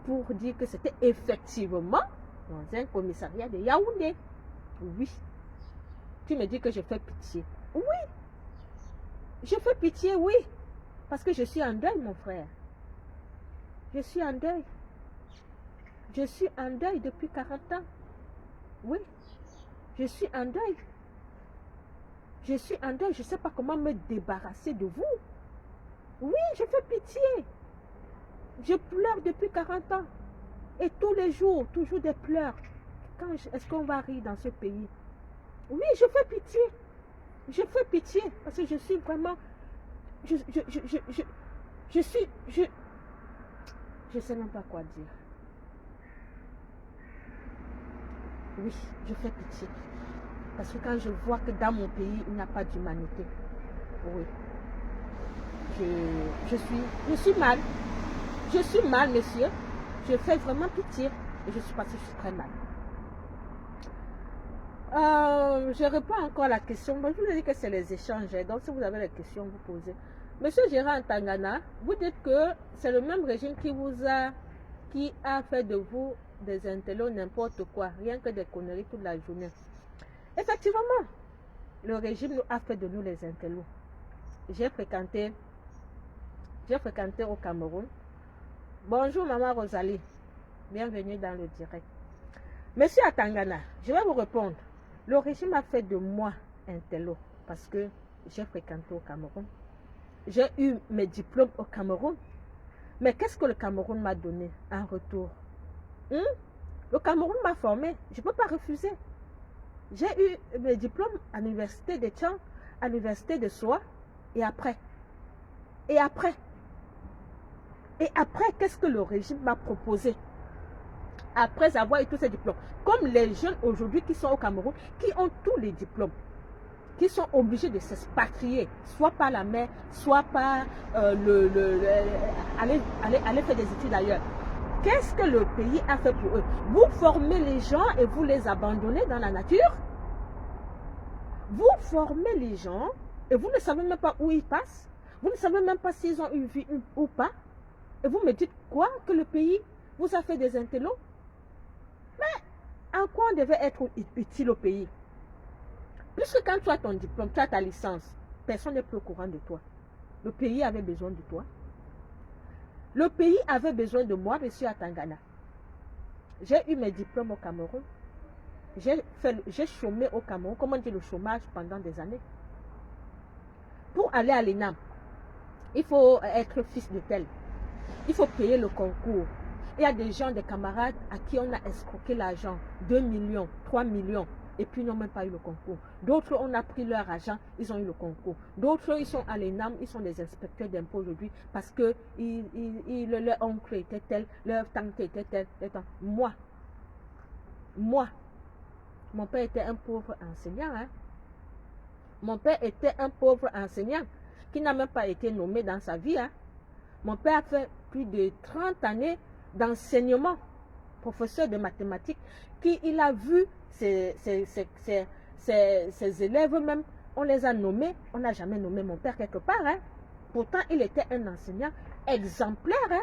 pour dire que c'était effectivement dans un commissariat de Yaoundé. Oui. Tu me dis que je fais pitié. Oui. Je fais pitié, oui. Parce que je suis en deuil, mon frère. Je suis en deuil. Je suis en deuil depuis 40 ans. Oui. Je suis en deuil. Je suis en deuil. Je ne sais pas comment me débarrasser de vous. Oui, je fais pitié. Je pleure depuis 40 ans. Et tous les jours, toujours des pleurs. Est-ce qu'on va rire dans ce pays? Oui, je fais pitié. Je fais pitié parce que je suis vraiment... Je sais même pas quoi dire. Oui, je fais pitié. Parce que quand je vois que dans mon pays, il n'y a pas d'humanité. Oui. Je suis mal. Je suis mal, monsieur. Je fais vraiment pitié. Et je suis parce que je suis très mal. Je réponds encore à la question. Moi, je vous ai dit que c'est les échanges. Donc, si vous avez des questions, vous posez. Monsieur Gérard Tangana, vous dites que c'est le même régime qui a fait de vous des intellos n'importe quoi, rien que des conneries toute la journée. Effectivement, le régime a fait de nous les intellos. J'ai fréquenté au Cameroun. Bonjour Maman Rosalie, bienvenue dans le direct. Monsieur Atangana, je vais vous répondre. Le régime a fait de moi intello parce que j'ai fréquenté au Cameroun. J'ai eu mes diplômes au Cameroun. Mais qu'est-ce que le Cameroun m'a donné en retour? Le Cameroun m'a formé, je ne peux pas refuser. J'ai eu mes diplômes à l'université de Tchang, à l'université de Soa, et après, qu'est-ce que le régime m'a proposé? Après avoir eu tous ces diplômes, comme les jeunes aujourd'hui qui sont au Cameroun, qui ont tous les diplômes, qui sont obligés de s'expatrier, soit par la mer, soit par aller faire des études ailleurs. Qu'est-ce que le pays a fait pour eux? Vous formez les gens et vous les abandonnez dans la nature. Vous formez les gens et vous ne savez même pas où ils passent. Vous ne savez même pas s'ils ont une vie ou pas. Et vous me dites quoi? Que le pays vous a fait des intellos? Mais en quoi on devait être utile au pays? Puisque quand tu as ton diplôme, tu as ta licence, personne n'est plus au courant de toi. Le pays avait besoin de toi. Le pays avait besoin de moi, monsieur Atangana. J'ai eu mes diplômes au Cameroun. J'ai chômé au Cameroun, comme on dit le chômage pendant des années. Pour aller à l'ENAM, il faut être fils de tel. Il faut payer le concours. Il y a des gens, des camarades à qui on a escroqué l'argent, 2 millions, 3 millions. Et puis ils n'ont même pas eu le concours. D'autres, on a pris leur argent, ils ont eu le concours. D'autres, ils sont à l'ENAM, ils sont des inspecteurs d'impôts aujourd'hui parce que leur oncle était tel, leur tante était tel. Moi, mon père était un pauvre enseignant. Hein? Mon père était un pauvre enseignant qui n'a même pas été nommé dans sa vie. Hein? Mon père a fait plus de 30 années d'enseignement, professeur de mathématiques, il a vu ses élèves même, on les a nommés, on n'a jamais nommé mon père quelque part. Hein. Pourtant, il était un enseignant exemplaire. Hein.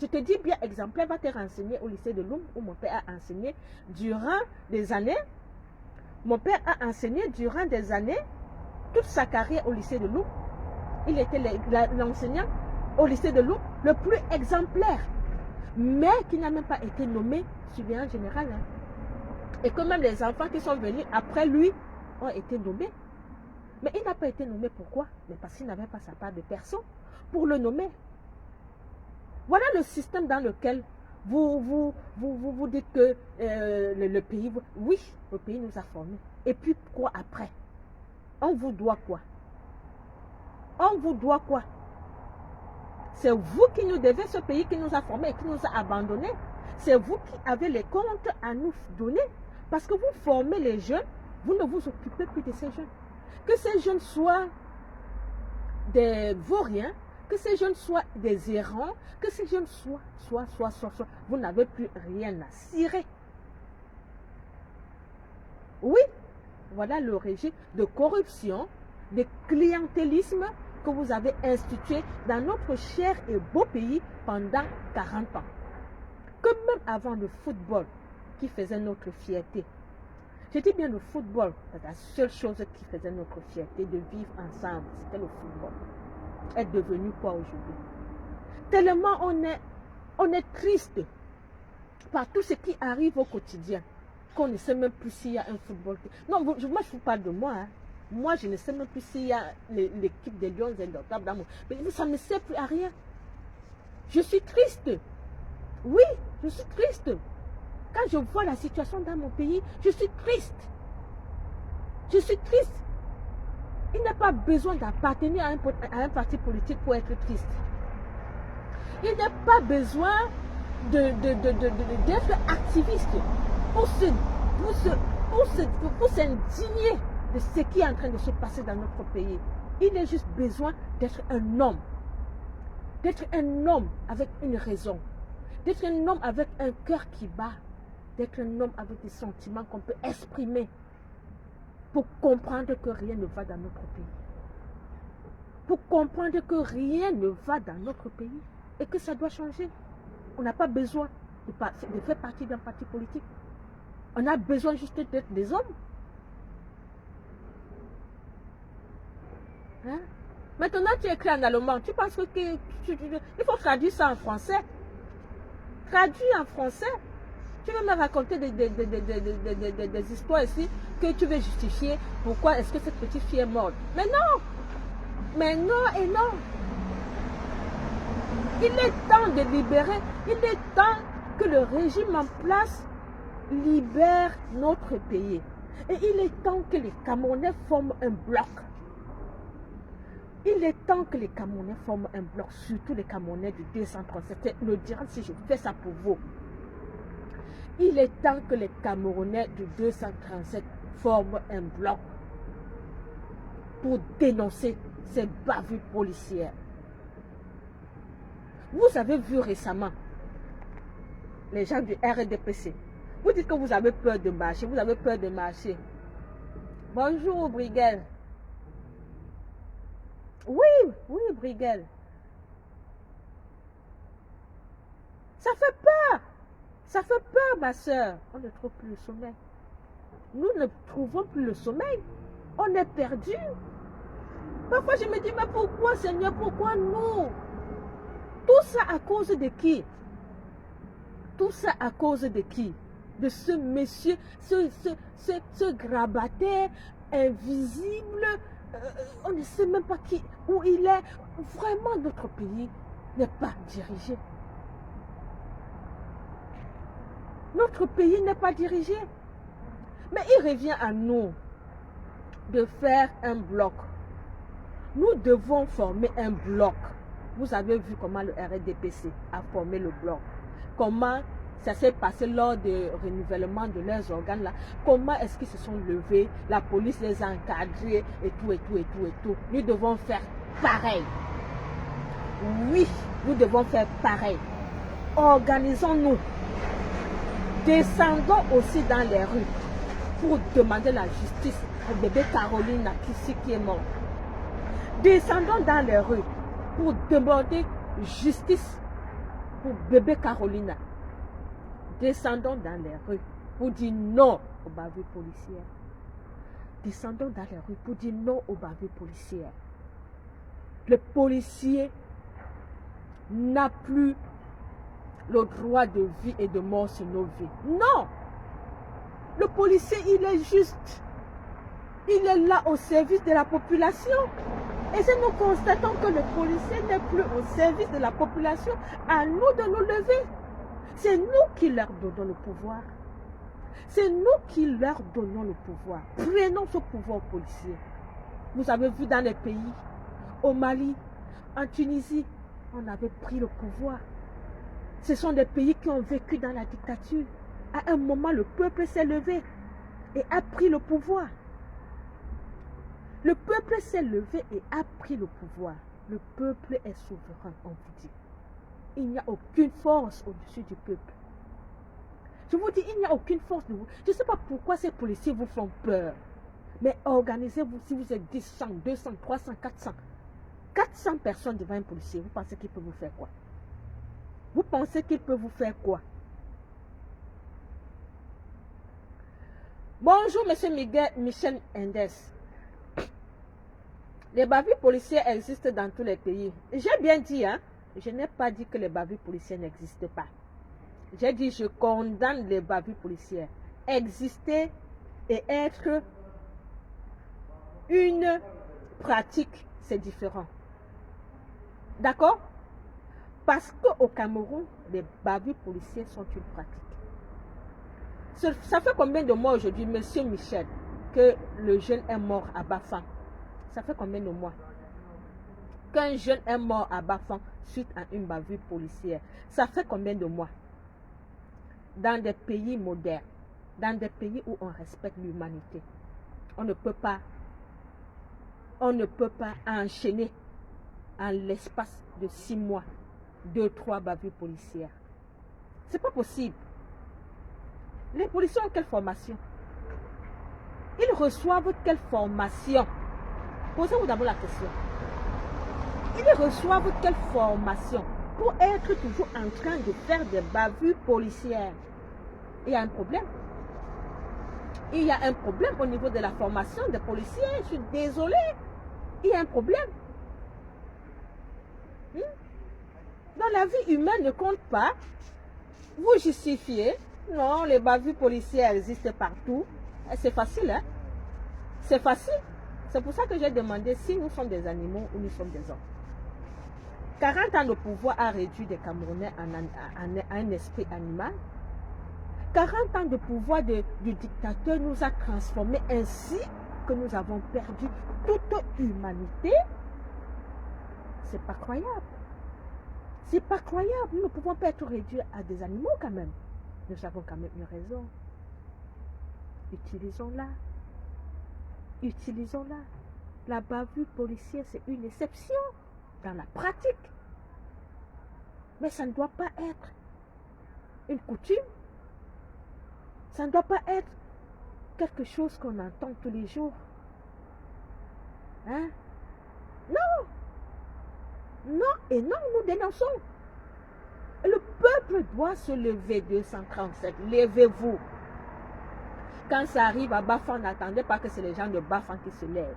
Je te dis bien exemplaire, va te renseigner au lycée de Loum où mon père a enseigné durant des années. Mon père a enseigné durant des années toute sa carrière au lycée de Lourdes. Il était l'enseignant au lycée de Lourdes le plus exemplaire, mais qui n'a même pas été nommé surveillant général. Hein. Et que même les enfants qui sont venus après lui ont été nommés. Mais il n'a pas été nommé, pourquoi? Mais parce qu'il n'avait pas sa part de personne pour le nommer. Voilà le système dans lequel vous dites que le pays, oui, le pays nous a formés. Et puis quoi après? On vous doit quoi? On vous doit quoi? C'est vous qui nous devez ce pays qui nous a formés et qui nous a abandonnés. C'est vous qui avez les comptes à nous donner. Parce que vous formez les jeunes, vous ne vous occupez plus de ces jeunes. Que ces jeunes soient des vauriens, que ces jeunes soient des errants, que ces jeunes soient, vous n'avez plus rien à cirer. Oui, voilà le régime de corruption, de clientélisme que vous avez institué dans notre cher et beau pays pendant 40 ans. Que même avant le football qui faisait notre fierté, je dis bien le football, la seule chose qui faisait notre fierté de vivre ensemble, c'était le football. Est devenu quoi aujourd'hui? Tellement on est triste par tout ce qui arrive au quotidien, qu'on ne sait même plus s'il y a un football. Non, moi je ne vous parle de moi. Hein. Moi, je ne sais même plus s'il y a l'équipe des Lions indomptables dans mon... Mais ça ne me sert plus à rien. Je suis triste. Oui, je suis triste. Quand je vois la situation dans mon pays, je suis triste. Je suis triste. Il n'a pas besoin d'appartenir à un parti politique pour être triste. Il n'a pas besoin d'être activiste pour s'indigner de ce qui est en train de se passer dans notre pays. Il a juste besoin d'être un homme. D'être un homme avec une raison. D'être un homme avec un cœur qui bat. D'être un homme avec des sentiments qu'on peut exprimer pour comprendre que rien ne va dans notre pays. Pour comprendre que rien ne va dans notre pays et que ça doit changer. On n'a pas besoin de faire partie d'un parti politique. On a besoin juste d'être des hommes. Hein? Maintenant, tu écris en allemand. Tu penses qu'il faut traduire ça en français. Traduis en français. Tu veux me raconter des histoires ici que tu veux justifier pourquoi est-ce que cette petite fille est morte. Mais non! Mais non et non! Il est temps de libérer, il est temps que le régime en place libère notre pays. Et il est temps que les Camerounais forment un bloc. Il est temps que les Camerounais forment un bloc, surtout les Camerounais du 237. Le direct si je fais ça pour vous. Il est temps que les Camerounais du 237 forment un bloc pour dénoncer ces bavures policières. Vous avez vu récemment les gens du RDPC. Vous dites que vous avez peur de marcher, vous avez peur de marcher. Bonjour, Briguel. Oui, Briguel. Ça fait peur. Ça fait peur, ma soeur. On ne trouve plus le sommeil. Nous ne trouvons plus le sommeil. On est perdu. Parfois, je me dis, mais pourquoi, Seigneur, pourquoi nous? Tout ça à cause de qui? Tout ça à cause de qui? De ce monsieur, ce grabataire invisible. On ne sait même pas où il est. Vraiment, notre pays n'est pas dirigé. Notre pays n'est pas dirigé. Mais il revient à nous de faire un bloc. Nous devons former un bloc. Vous avez vu comment le RDPC a formé le bloc. Comment ça s'est passé lors du renouvellement de leurs organes là. Comment est-ce qu'ils se sont levés. La police les a encadrés et tout. Nous devons faire pareil. Oui, nous devons faire pareil. Organisons-nous. Descendons aussi dans les rues pour demander la justice au bébé Caroline qui est morte. Descendons dans les rues pour demander justice pour bébé Carolina. Descendons dans les rues pour dire non aux bavures policières. descendons dans les rues pour dire non aux bavures policières. Le policier n'a plus le droit de vie et de mort sur nos vies. Non! Le policier, il est juste. Il est là au service de la population. Et si nous constatons que le policier n'est plus au service de la population, à nous de nous lever. C'est nous qui leur donnons le pouvoir. C'est nous qui leur donnons le pouvoir. Prenons ce pouvoir aux policiers. Vous avez vu dans les pays, au Mali, en Tunisie, on avait pris le pouvoir. Ce sont des pays qui ont vécu dans la dictature. À un moment, le peuple s'est levé et a pris le pouvoir. Le peuple s'est levé et a pris le pouvoir. Le peuple est souverain, on vous dit. Il n'y a aucune force au-dessus du peuple. Je vous dis, il n'y a aucune force de vous. Je ne sais pas pourquoi ces policiers vous font peur. Mais organisez-vous, si vous êtes 10, 100, 200, 300, 400. 400 personnes devant un policier, vous pensez qu'il peut vous faire quoi? Vous pensez qu'il peut vous faire quoi? Bonjour, monsieur Michel Indes. Les bavures policières existent dans tous les pays. J'ai bien dit, hein? Je n'ai pas dit que les bavures policières n'existent pas. J'ai dit, je condamne les bavures policières. Exister et être une pratique, c'est différent. D'accord? Parce qu'au Cameroun, les bavures policières sont une pratique. Ça fait combien de mois aujourd'hui, monsieur Michel, que le jeune est mort à Bafang? Ça fait combien de mois qu'un jeune est mort à Bafang suite à une bavure policière? Ça fait combien de mois? Dans des pays modernes, dans des pays où on respecte l'humanité, on ne peut pas enchaîner en l'espace de 6 mois 2, 3 bavures policières. C'est pas possible. Les policiers ont quelle formation? Ils reçoivent quelle formation? Posez-vous d'abord la question. Ils reçoivent quelle formation pour être toujours en train de faire des bavures policières? Il y a un problème. Il y a un problème au niveau de la formation des policiers. Je suis désolée. Il y a un problème. Dans la vie humaine ne compte pas. Vous justifiez. Non, les bavures policières existent partout. C'est facile, hein? C'est facile. C'est pour ça que j'ai demandé si nous sommes des animaux ou nous sommes des hommes. 40 ans de pouvoir a réduit les Camerounais à un esprit animal. 40 ans de pouvoir du dictateur nous a transformés ainsi que nous avons perdu toute humanité. C'est pas croyable. C'est pas croyable. Nous ne pouvons pas être réduits à des animaux quand même. Nous avons quand même une raison. Utilisons-la. Utilisons-la. La bavure policière, c'est une exception dans la pratique. Mais ça ne doit pas être une coutume. Ça ne doit pas être quelque chose qu'on entend tous les jours. Hein? Non! Non et non, nous dénonçons. Le peuple doit se lever, 237. Levez-vous. Quand ça arrive à Bafang, n'attendez pas que c'est les gens de Bafang qui se lèvent.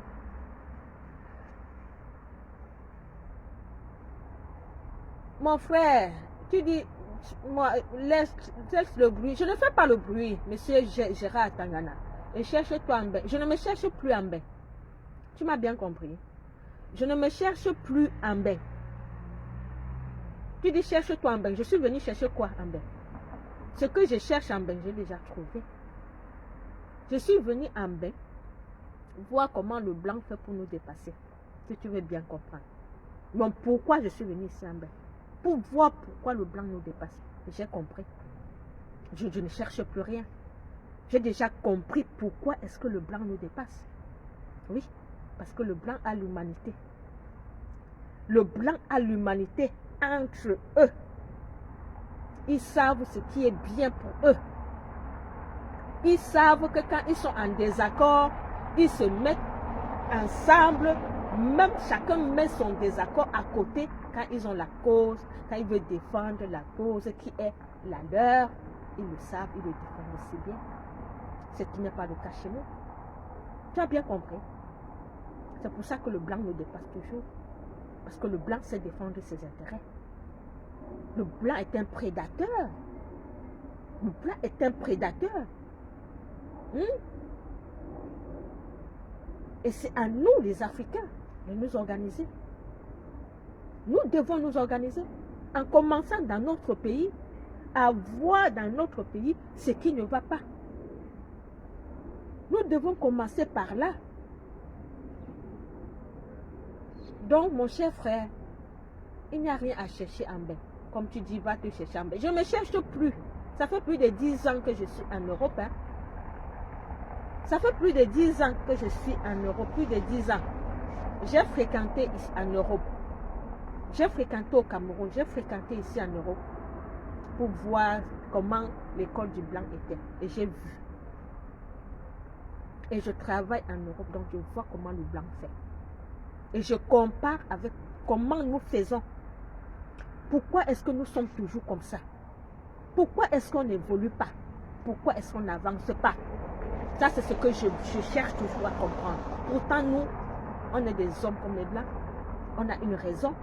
Mon frère, tu dis, moi, laisse le bruit. Je ne fais pas le bruit, monsieur Gérard Tangana. Et cherche-toi en bain. Je ne me cherche plus en bain. Tu m'as bien compris. Je ne me cherche plus en bain. Tu dis cherche-toi en bain. Je suis venu chercher quoi en bain? Ce que je cherche en bain, j'ai déjà trouvé. Je suis venu en bain voir comment le blanc fait pour nous dépasser. Si tu veux bien comprendre. Donc pourquoi je suis venu ici en bain? Pour voir pourquoi le blanc nous dépasse. J'ai compris. Je ne cherche plus rien. J'ai déjà compris pourquoi est-ce que le blanc nous dépasse. Oui, parce que le blanc a l'humanité. Le blanc a l'humanité entre eux. Ils savent ce qui est bien pour eux. Ils savent que quand ils sont en désaccord, ils se mettent ensemble. Même chacun met son désaccord à côté quand ils ont la cause, quand ils veulent défendre la cause qui est la leur. Ils le savent, ils le défendent aussi bien. Ce qui n'est pas le cas chez nous. Tu as bien compris? C'est pour ça que le blanc nous dépasse toujours. Parce que le blanc sait défendre ses intérêts. Le blanc est un prédateur. Le blanc est un prédateur. Et c'est à nous, les Africains, de nous organiser. Nous devons nous organiser en commençant dans notre pays à voir dans notre pays ce qui ne va pas. Nous devons commencer par là. Donc, mon cher frère, il n'y a rien à chercher en bain. Comme tu dis, va te chercher en bain. Je ne me cherche plus. Ça fait plus de 10 ans que je suis en Europe. Hein. Ça fait plus de 10 ans que je suis en Europe. Plus de 10 ans. J'ai fréquenté ici en Europe. J'ai fréquenté au Cameroun. J'ai fréquenté ici en Europe pour voir comment l'école du blanc était. Et j'ai vu. Et je travaille en Europe, donc je vois comment le blanc fait. Et je compare avec comment nous faisons. Pourquoi est-ce que nous sommes toujours comme ça? Pourquoi est-ce qu'on n'évolue pas? Pourquoi est-ce qu'on n'avance pas? Ça, c'est ce que je cherche toujours à comprendre. Pourtant, nous, on est des hommes comme les blancs. On a une raison.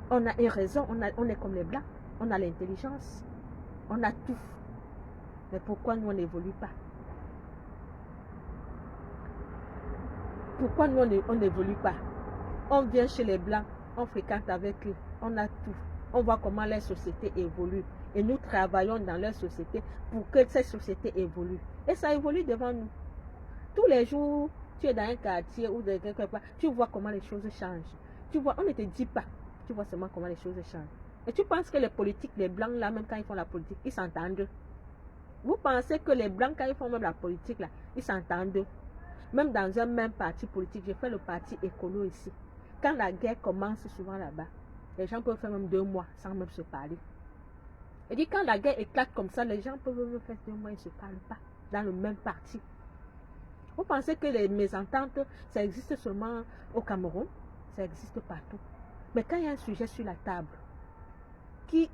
On a une raison. On est comme les blancs. On a l'intelligence. On a tout. Mais pourquoi nous, on n'évolue pas? Pourquoi nous, on n'évolue pas? On vient chez les blancs, on fréquente avec eux, on a tout. On voit comment les sociétés évoluent. Et nous travaillons dans leur société pour que ces sociétés évoluent. Et ça évolue devant nous. Tous les jours, tu es dans un quartier ou de quelque part, tu vois comment les choses changent. Tu vois, on ne te dit pas. Tu vois seulement comment les choses changent. Et tu penses que les politiques, les blancs, là, même quand ils font la politique, ils s'entendent. Vous pensez que les blancs, quand ils font même la politique, là, ils s'entendent. Même dans un même parti politique, j'ai fait le parti écolo ici. Quand la guerre commence souvent là-bas, les gens peuvent faire même 2 mois sans même se parler. Et dit quand la guerre éclate comme ça, les gens peuvent même faire 2 mois et ne se parlent pas dans le même parti. Vous pensez que les mésententes, ça existe seulement au Cameroun? Ça existe partout. Mais quand il y a un sujet sur la table qui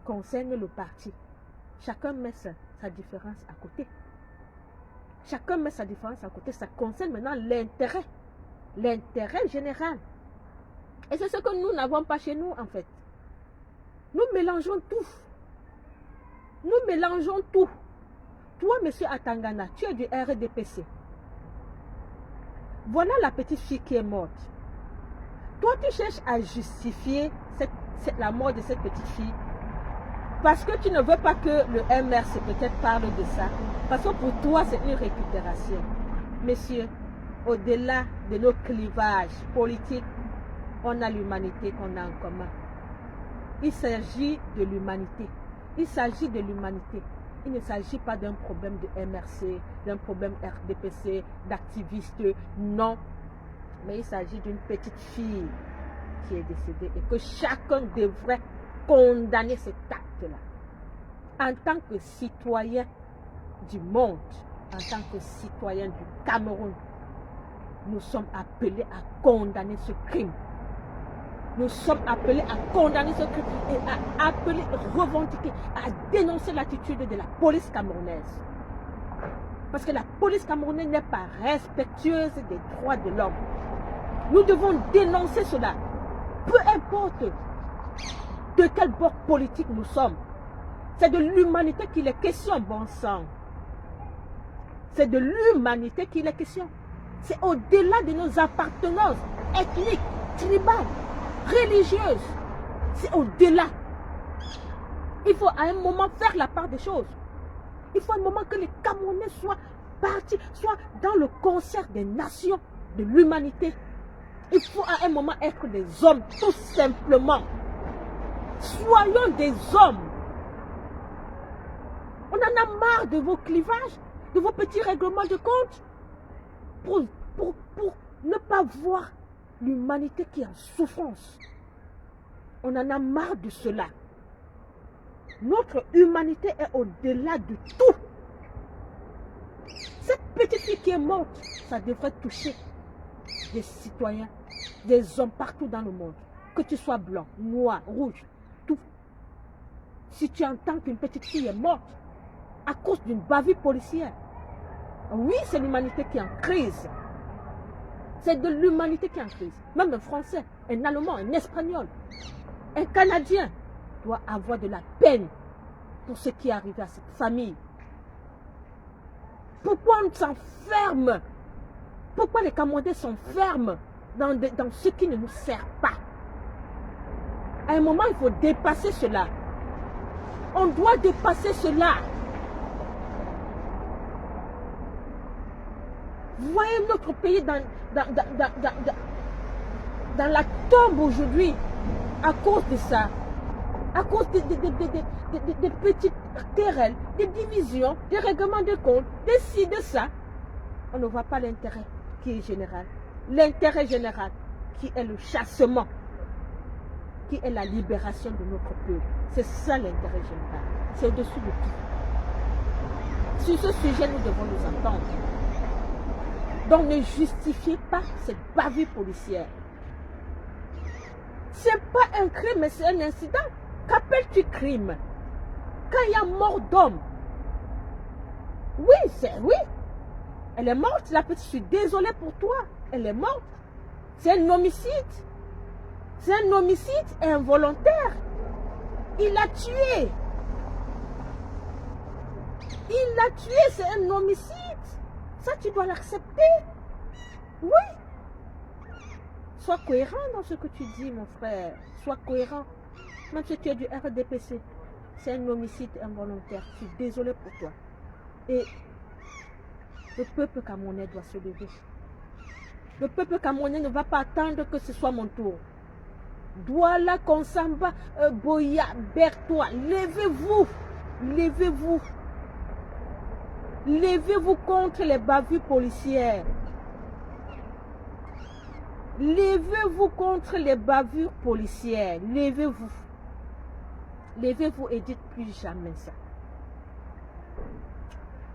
concerne le parti, chacun met sa différence à côté. Chacun met sa différence à côté. Ça concerne maintenant l'intérêt. L'intérêt général. Et c'est ce que nous n'avons pas chez nous, en fait. Nous mélangeons tout. Nous mélangeons tout. Toi, monsieur Atangana, tu es du RDPC. Voilà la petite fille qui est morte. Toi, tu cherches à justifier la mort de cette petite fille parce que tu ne veux pas que le MRC peut-être parle de ça. Parce que pour toi, c'est une récupération. Messieurs, au-delà de nos clivages politiques, on a l'humanité qu'on a en commun. Il s'agit de l'humanité. Il s'agit de l'humanité. Il ne s'agit pas d'un problème de MRC, d'un problème RDPC, d'activistes. Non. Mais il s'agit d'une petite fille qui est décédée et que chacun devrait condamner cet acte-là. En tant que citoyen du monde, en tant que citoyen du Cameroun, nous sommes appelés à condamner ce crime. Nous sommes appelés à condamner ce crime et à appeler, revendiquer, à dénoncer l'attitude de la police camerounaise. Parce que la police camerounaise n'est pas respectueuse des droits de l'homme. Nous devons dénoncer cela. Peu importe de quel bord politique nous sommes. C'est de l'humanité qu'il est question, bon sang. C'est de l'humanité qu'il est question. C'est au-delà de nos appartenances ethniques, tribales, religieuses. C'est au-delà. Il faut à un moment faire la part des choses. Il faut à un moment que les Camerounais soient partis, soient dans le concert des nations, de l'humanité. Il faut à un moment être des hommes, tout simplement. Soyons des hommes. On en a marre de vos clivages, de vos petits règlements de compte. Pour ne pas voir l'humanité qui est en souffrance. On en a marre de cela. Notre humanité est au-delà de tout. Cette petite fille qui est morte, ça devrait toucher des citoyens, des hommes partout dans le monde. Que tu sois blanc, noir, rouge, tout. Si tu entends qu'une petite fille est morte à cause d'une bavure policière, Oui, c'est l'humanité qui est en crise. C'est de l'humanité qui est en crise. Même un Français, un Allemand, un Espagnol, un Canadien doit avoir de la peine pour ce qui est arrivé à cette famille. Pourquoi on s'enferme? Pourquoi les Camerounais s'enferment dans ce qui ne nous sert pas? À un moment, il faut dépasser cela. On doit dépasser cela. Vous voyez notre pays dans la tombe aujourd'hui à cause de ça. À cause des petites querelles, des divisions, des règlements de compte, des ci, de ça. On ne voit pas l'intérêt qui est général. L'intérêt général qui est le chassement, qui est la libération de notre peuple. C'est ça l'intérêt général. C'est au-dessus de tout. Sur ce sujet, nous devons nous entendre. Donc ne justifiez pas cette bavure policière. Ce n'est pas un crime, mais c'est un incident. Qu'appelles-tu crime? Quand il y a mort d'homme. Oui. Elle est morte, la petite. Je suis désolée pour toi. Elle est morte. C'est un homicide. C'est un homicide involontaire. Il l'a tué. Il l'a tué, c'est un homicide. Ça, tu dois l'accepter. Oui. Sois cohérent dans ce que tu dis, mon frère. Sois cohérent. Même si tu es du RDPC, c'est un homicide involontaire. Je suis désolée pour toi. Et le peuple camerounais doit se lever. Le peuple camerounais ne va pas attendre que ce soit mon tour. Douala, Konsamba, Boya, Bertois, levez-vous. Levez-vous. Levez-vous contre les bavures policières. Levez-vous contre les bavures policières. Levez-vous. Levez-vous et dites plus jamais ça.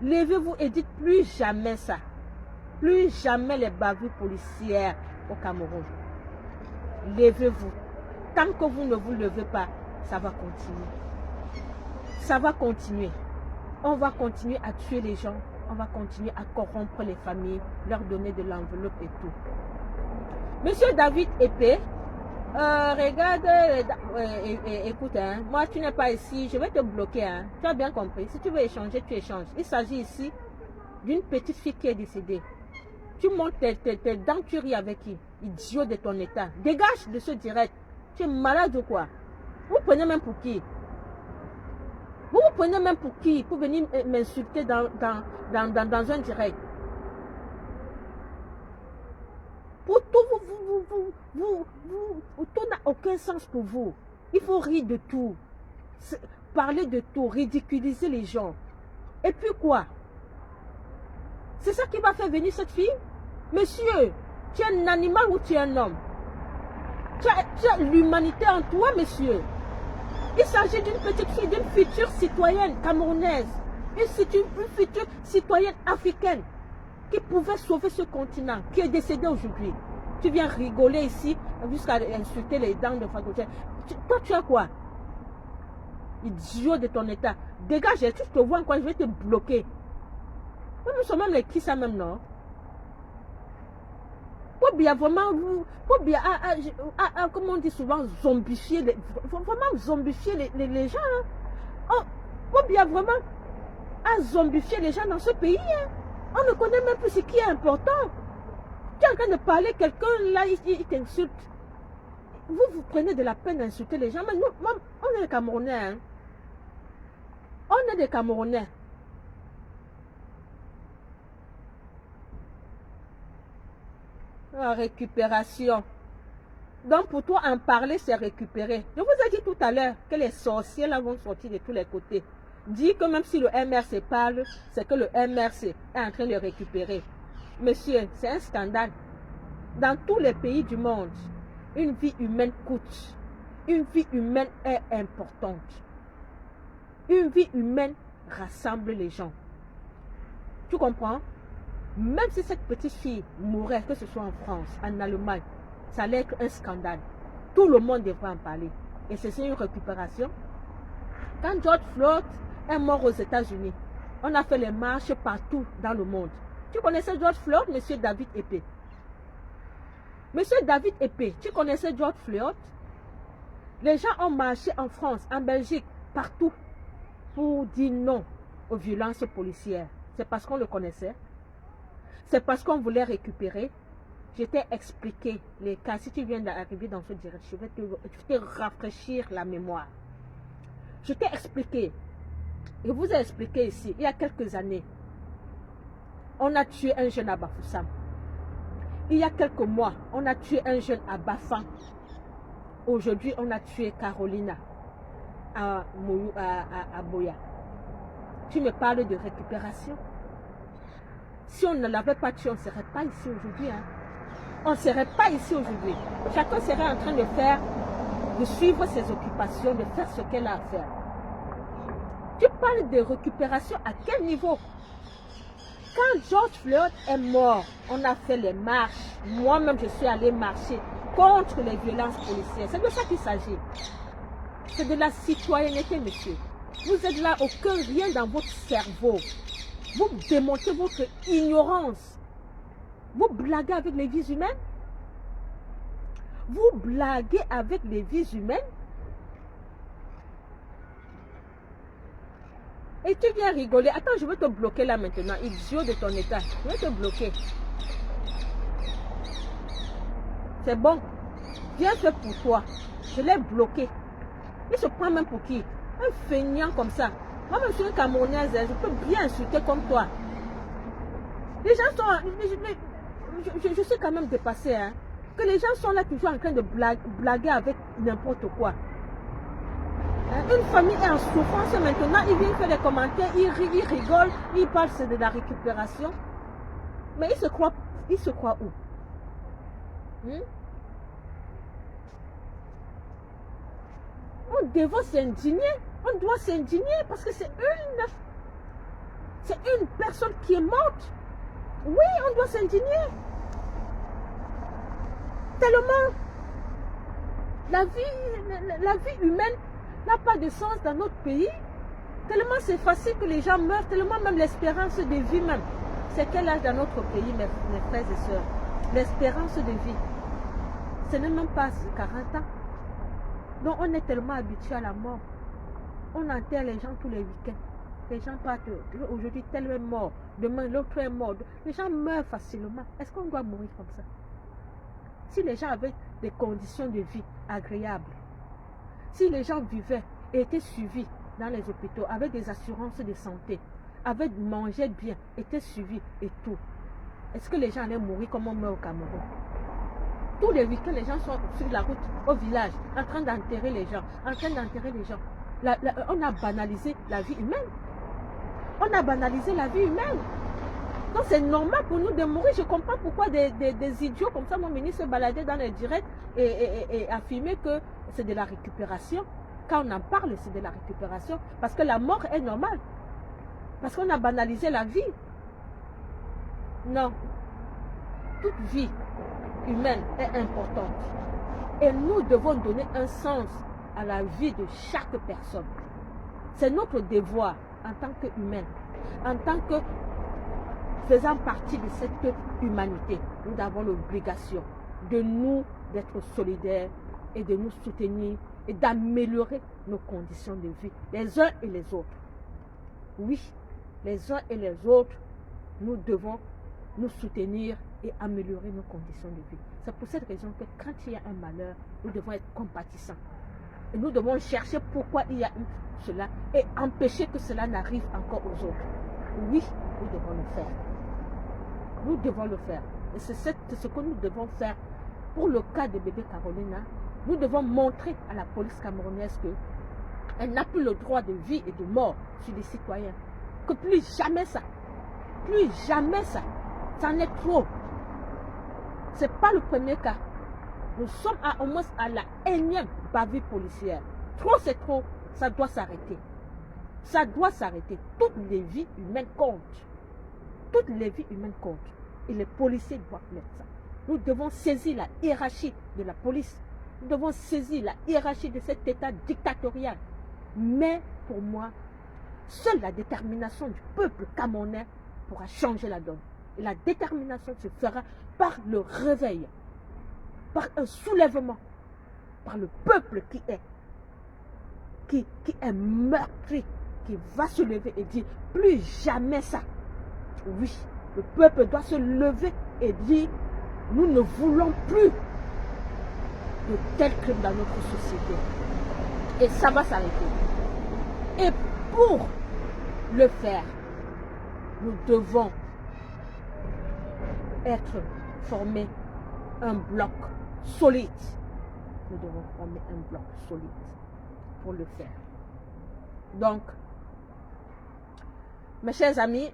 Levez-vous et dites plus jamais ça. Plus jamais les bavures policières au Cameroun. Levez-vous. Tant que vous ne vous levez pas, ça va continuer. Ça va continuer. On va continuer à tuer les gens. On va continuer à corrompre les familles, leur donner de l'enveloppe et tout. Monsieur David Épée, regarde, écoute, hein, moi tu n'es pas ici, je vais te bloquer. Hein, tu as bien compris. Si tu veux échanger, tu échanges. Il s'agit ici d'une petite fille qui est décédée. Tu montes tes dents, tu ris avec qui? Idiot de ton état. Dégage de ce direct. Tu es malade ou quoi? Vous prenez même pour qui? Vous prenez même pour qui? Pour venir m'insulter dans un direct. Pour tout, tout n'a aucun sens pour vous. Il faut rire de tout. Parler de tout, ridiculiser les gens. Et puis quoi? C'est ça qui va faire venir cette fille? Monsieur, tu es un animal ou tu es un homme? Tu as l'humanité en toi, monsieur. Il s'agit d'une petite fille, d'une future citoyenne camerounaise, une future citoyenne africaine qui pouvait sauver ce continent, qui est décédée aujourd'hui. Tu viens rigoler ici jusqu'à insulter les dents de Fatou. Toi, tu as quoi? Idiot de ton état. Dégage, si je te vois encore, je vais te bloquer. Nous sommes même les qui ça même, non? Faut bien vraiment, faut bien, comme on dit souvent, zombifier, vraiment zombifier les gens. Hein. Oh, faut bien vraiment zombifier les gens dans ce pays. Hein. On ne connaît même plus ce qui est important. Tu es en train de parler, quelqu'un là, il t'insulte. Vous prenez de la peine d'insulter les gens, mais nous, on est des Camerounais. Hein. On est des Camerounais. Récupération. Donc pour toi, en parler, c'est récupérer. Je vous ai dit tout à l'heure que les sorciers là vont sortir de tous les côtés. Dis que même si le MRC parle, c'est que le MRC est en train de récupérer. Monsieur, c'est un scandale. Dans tous les pays du monde, une vie humaine coûte. Une vie humaine est importante. Une vie humaine rassemble les gens. Tu comprends? Même si cette petite fille mourait, que ce soit en France, en Allemagne, ça allait être un scandale. Tout le monde devrait en parler. Et c'est une récupération. Quand George Floyd est mort aux États-Unis, On a fait les marches partout dans le monde. Tu connaissais George Floyd, monsieur David Épée? Monsieur David Épée, tu connaissais George Floyd? Les gens ont marché en France, en Belgique, partout, pour dire non aux violences policières. C'est parce qu'on le connaissait. C'est parce qu'on voulait récupérer. Je t'ai expliqué les cas. Si tu viens d'arriver dans ce direct, je vais te rafraîchir la mémoire. Je t'ai expliqué. Je vous ai expliqué ici, il y a quelques années, on a tué un jeune à Bafoussam. Il y a quelques mois, on a tué un jeune à Bafan. Aujourd'hui, on a tué Carolina à Boya. Tu me parles de récupération. Si on ne l'avait pas tué, on ne serait pas ici aujourd'hui. Hein. On ne serait pas ici aujourd'hui. Chacun serait en train de suivre ses occupations, de faire ce qu'elle a à faire. Tu parles de récupération à quel niveau? Quand George Floyd est mort, on a fait les marches. Moi-même, je suis allée marcher contre les violences policières. C'est de ça qu'il s'agit. C'est de la citoyenneté, monsieur. Vous êtes là, aucun rien dans votre cerveau. Vous démontrez votre ignorance. Vous blaguez avec les vies humaines. Vous blaguez avec les vies humaines. Et tu viens rigoler. Attends, je vais te bloquer là maintenant. Idiot de ton état. Je vais te bloquer. C'est bon. Bien fait pour toi. Je l'ai bloqué. Il se prend même pour qui? Un feignant comme ça. Moi-même, je suis une Camerounaise. Je peux bien insulter comme toi. Les gens sont... Je suis quand même dépassée. Hein. Que les gens sont là toujours en train de blaguer avec n'importe quoi. Une famille est en souffrance maintenant, ils viennent faire des commentaires, ils rigolent, ils parlent de la récupération. Mais ils se croient où? On doit s'indigner, on doit s'indigner parce que c'est une personne qui est morte. Oui, on doit s'indigner. Tellement la vie humaine n'a pas de sens dans notre pays. Tellement c'est facile que les gens meurent, tellement même l'espérance de vie même. C'est quel âge dans notre pays, mes frères et sœurs? L'espérance de vie. Ce n'est même pas 40 ans. Donc on est tellement habitué à la mort. On enterre les gens tous les week-ends. Les gens partent. Aujourd'hui, tel est mort. Demain, l'autre est mort. Les gens meurent facilement. Est-ce qu'on doit mourir comme ça? Si les gens avaient des conditions de vie agréables, si les gens vivaient et étaient suivis dans les hôpitaux avec des assurances de santé, avec mangé bien, étaient suivis et tout, est-ce que les gens allaient mourir comme on meurt au Cameroun? Tous les week-ends, les gens sont sur la route au village, en train d'enterrer les gens, on a banalisé la vie humaine. On a banalisé la vie humaine. Donc c'est normal pour nous de mourir. Je comprends pourquoi des idiots comme ça, mon ministre se baladait dans les directs et affirmer que c'est de la récupération. Quand on en parle, c'est de la récupération. Parce que la mort est normale. Parce qu'on a banalisé la vie. Non. Toute vie humaine est importante. Et nous devons donner un sens à la vie de chaque personne. C'est notre devoir en tant qu'humain, en tant que faisant partie de cette humanité. Nous avons l'obligation d'être solidaires et de nous soutenir et d'améliorer nos conditions de vie, les uns et les autres. Oui, les uns et les autres, nous devons nous soutenir et améliorer nos conditions de vie. C'est pour cette raison que quand il y a un malheur, nous devons être compatissants. Et nous devons chercher pourquoi il y a eu cela et empêcher que cela n'arrive encore aux autres. Oui, nous devons le faire. Nous devons le faire. Et c'est ce que nous devons faire pour le cas de bébé Carolina. Nous devons montrer à la police camerounaise qu'elle n'a plus le droit de vie et de mort sur les citoyens. Que plus jamais ça. Plus jamais ça. Ça en est trop. Ce n'est pas le premier cas. Nous sommes au moins à la énième bavure policière. Trop, c'est trop. Ça doit s'arrêter. Ça doit s'arrêter. Toutes les vies humaines comptent. Toutes les vies humaines comptent. Et les policiers doivent mettre ça. Nous devons saisir la hiérarchie de la police. Nous devons saisir la hiérarchie de cet État dictatorial. Mais pour moi, Seule la détermination du peuple camerounais pourra changer la donne. Et la détermination se fera par le réveil, par un soulèvement, par le peuple qui est meurtri, qui va se lever et dire plus jamais ça. Oui, le peuple doit se lever et dire nous ne voulons plus de tels crimes dans notre société. Et ça va s'arrêter. Et pour le faire, nous devons former un bloc solide. Nous devons former un bloc solide pour le faire. Donc, mes chers amis,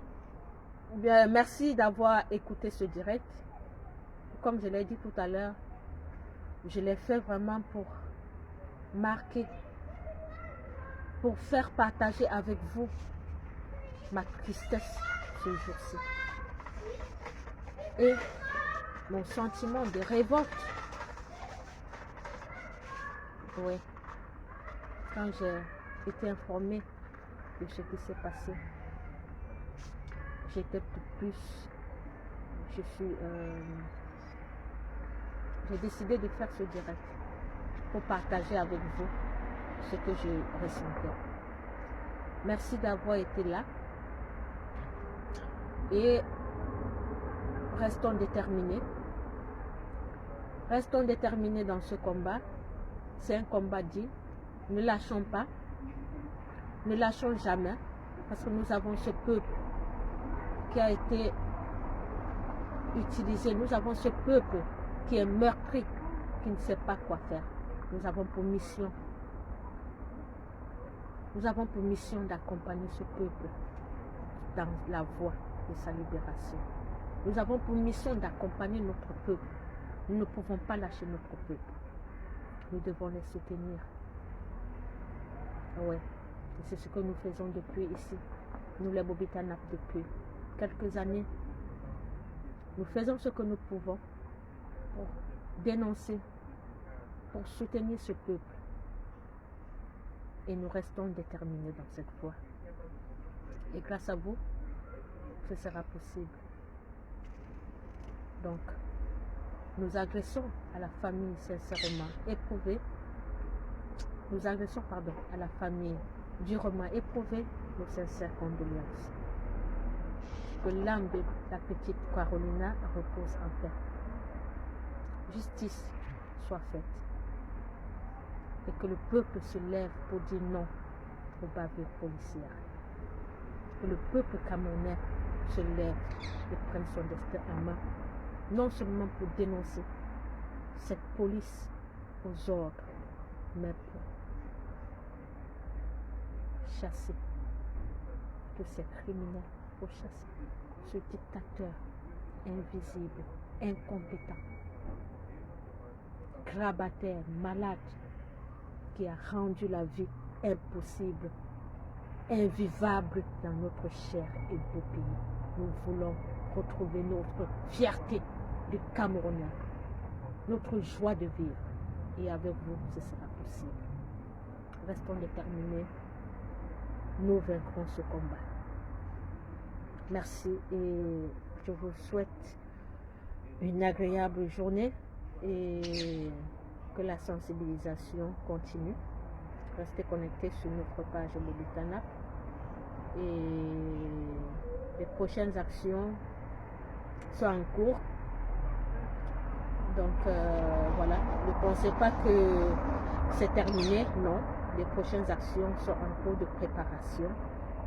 bien, merci d'avoir écouté ce direct. Comme je l'ai dit tout à l'heure, je l'ai fait vraiment pour marquer, pour faire partager avec vous ma tristesse ce jour-ci. Et mon sentiment de révolte. Oui. Quand j'ai été informée de ce qui s'est passé, j'étais plus... j'ai décidé de faire ce direct pour partager avec vous ce que je ressentais. Merci d'avoir été là. Et restons déterminés. Restons déterminés dans ce combat. C'est un combat dit. Ne lâchons pas. Ne lâchons jamais. Parce que nous avons ce peuple qui a été utilisé. Nous avons ce peuple qui est meurtri, qui ne sait pas quoi faire. Nous avons pour mission. Nous avons pour mission d'accompagner ce peuple dans la voie de sa libération. Nous avons pour mission d'accompagner notre peuple. Nous ne pouvons pas lâcher notre peuple. Nous devons les soutenir. Ouais. Et c'est ce que nous faisons depuis ici. Nous les Bobitanap depuis quelques années. Nous faisons ce que nous pouvons pour dénoncer, pour soutenir ce peuple. Et nous restons déterminés dans cette voie. Et grâce à vous, ce sera possible. Donc, nous agressons à la famille sincèrement éprouvée. Nous agressons, à la famille durement éprouvée nos sincères condoléances. Que l'âme de la petite Carolina repose en paix. Justice soit faite. Et que le peuple se lève pour dire non aux bavures policières. Que le peuple camerounais se lève et prenne son destin en main. Non seulement pour dénoncer cette police aux ordres, mais pour chasser tous ces criminels, pour chasser ce dictateur invisible, incompétent, grabataire, malade, qui a rendu la vie impossible, invivable dans notre cher et beau pays. Nous voulons retrouver notre fierté de Camerounais, notre joie de vivre. Et avec vous, ce sera possible. Restons déterminés. Nous vaincrons ce combat. Merci et je vous souhaite une agréable journée et que la sensibilisation continue. Restez connectés sur notre page Bobitanap et les prochaines actions sont en cours. Donc voilà, ne pensez pas que c'est terminé, non. Les prochaines actions sont en cours de préparation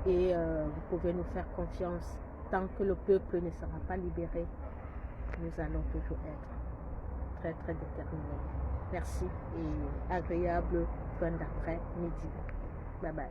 et vous pouvez nous faire confiance. Tant que le peuple ne sera pas libéré, nous allons toujours être très très déterminés. Merci et agréable fin d'après-midi. Bye bye.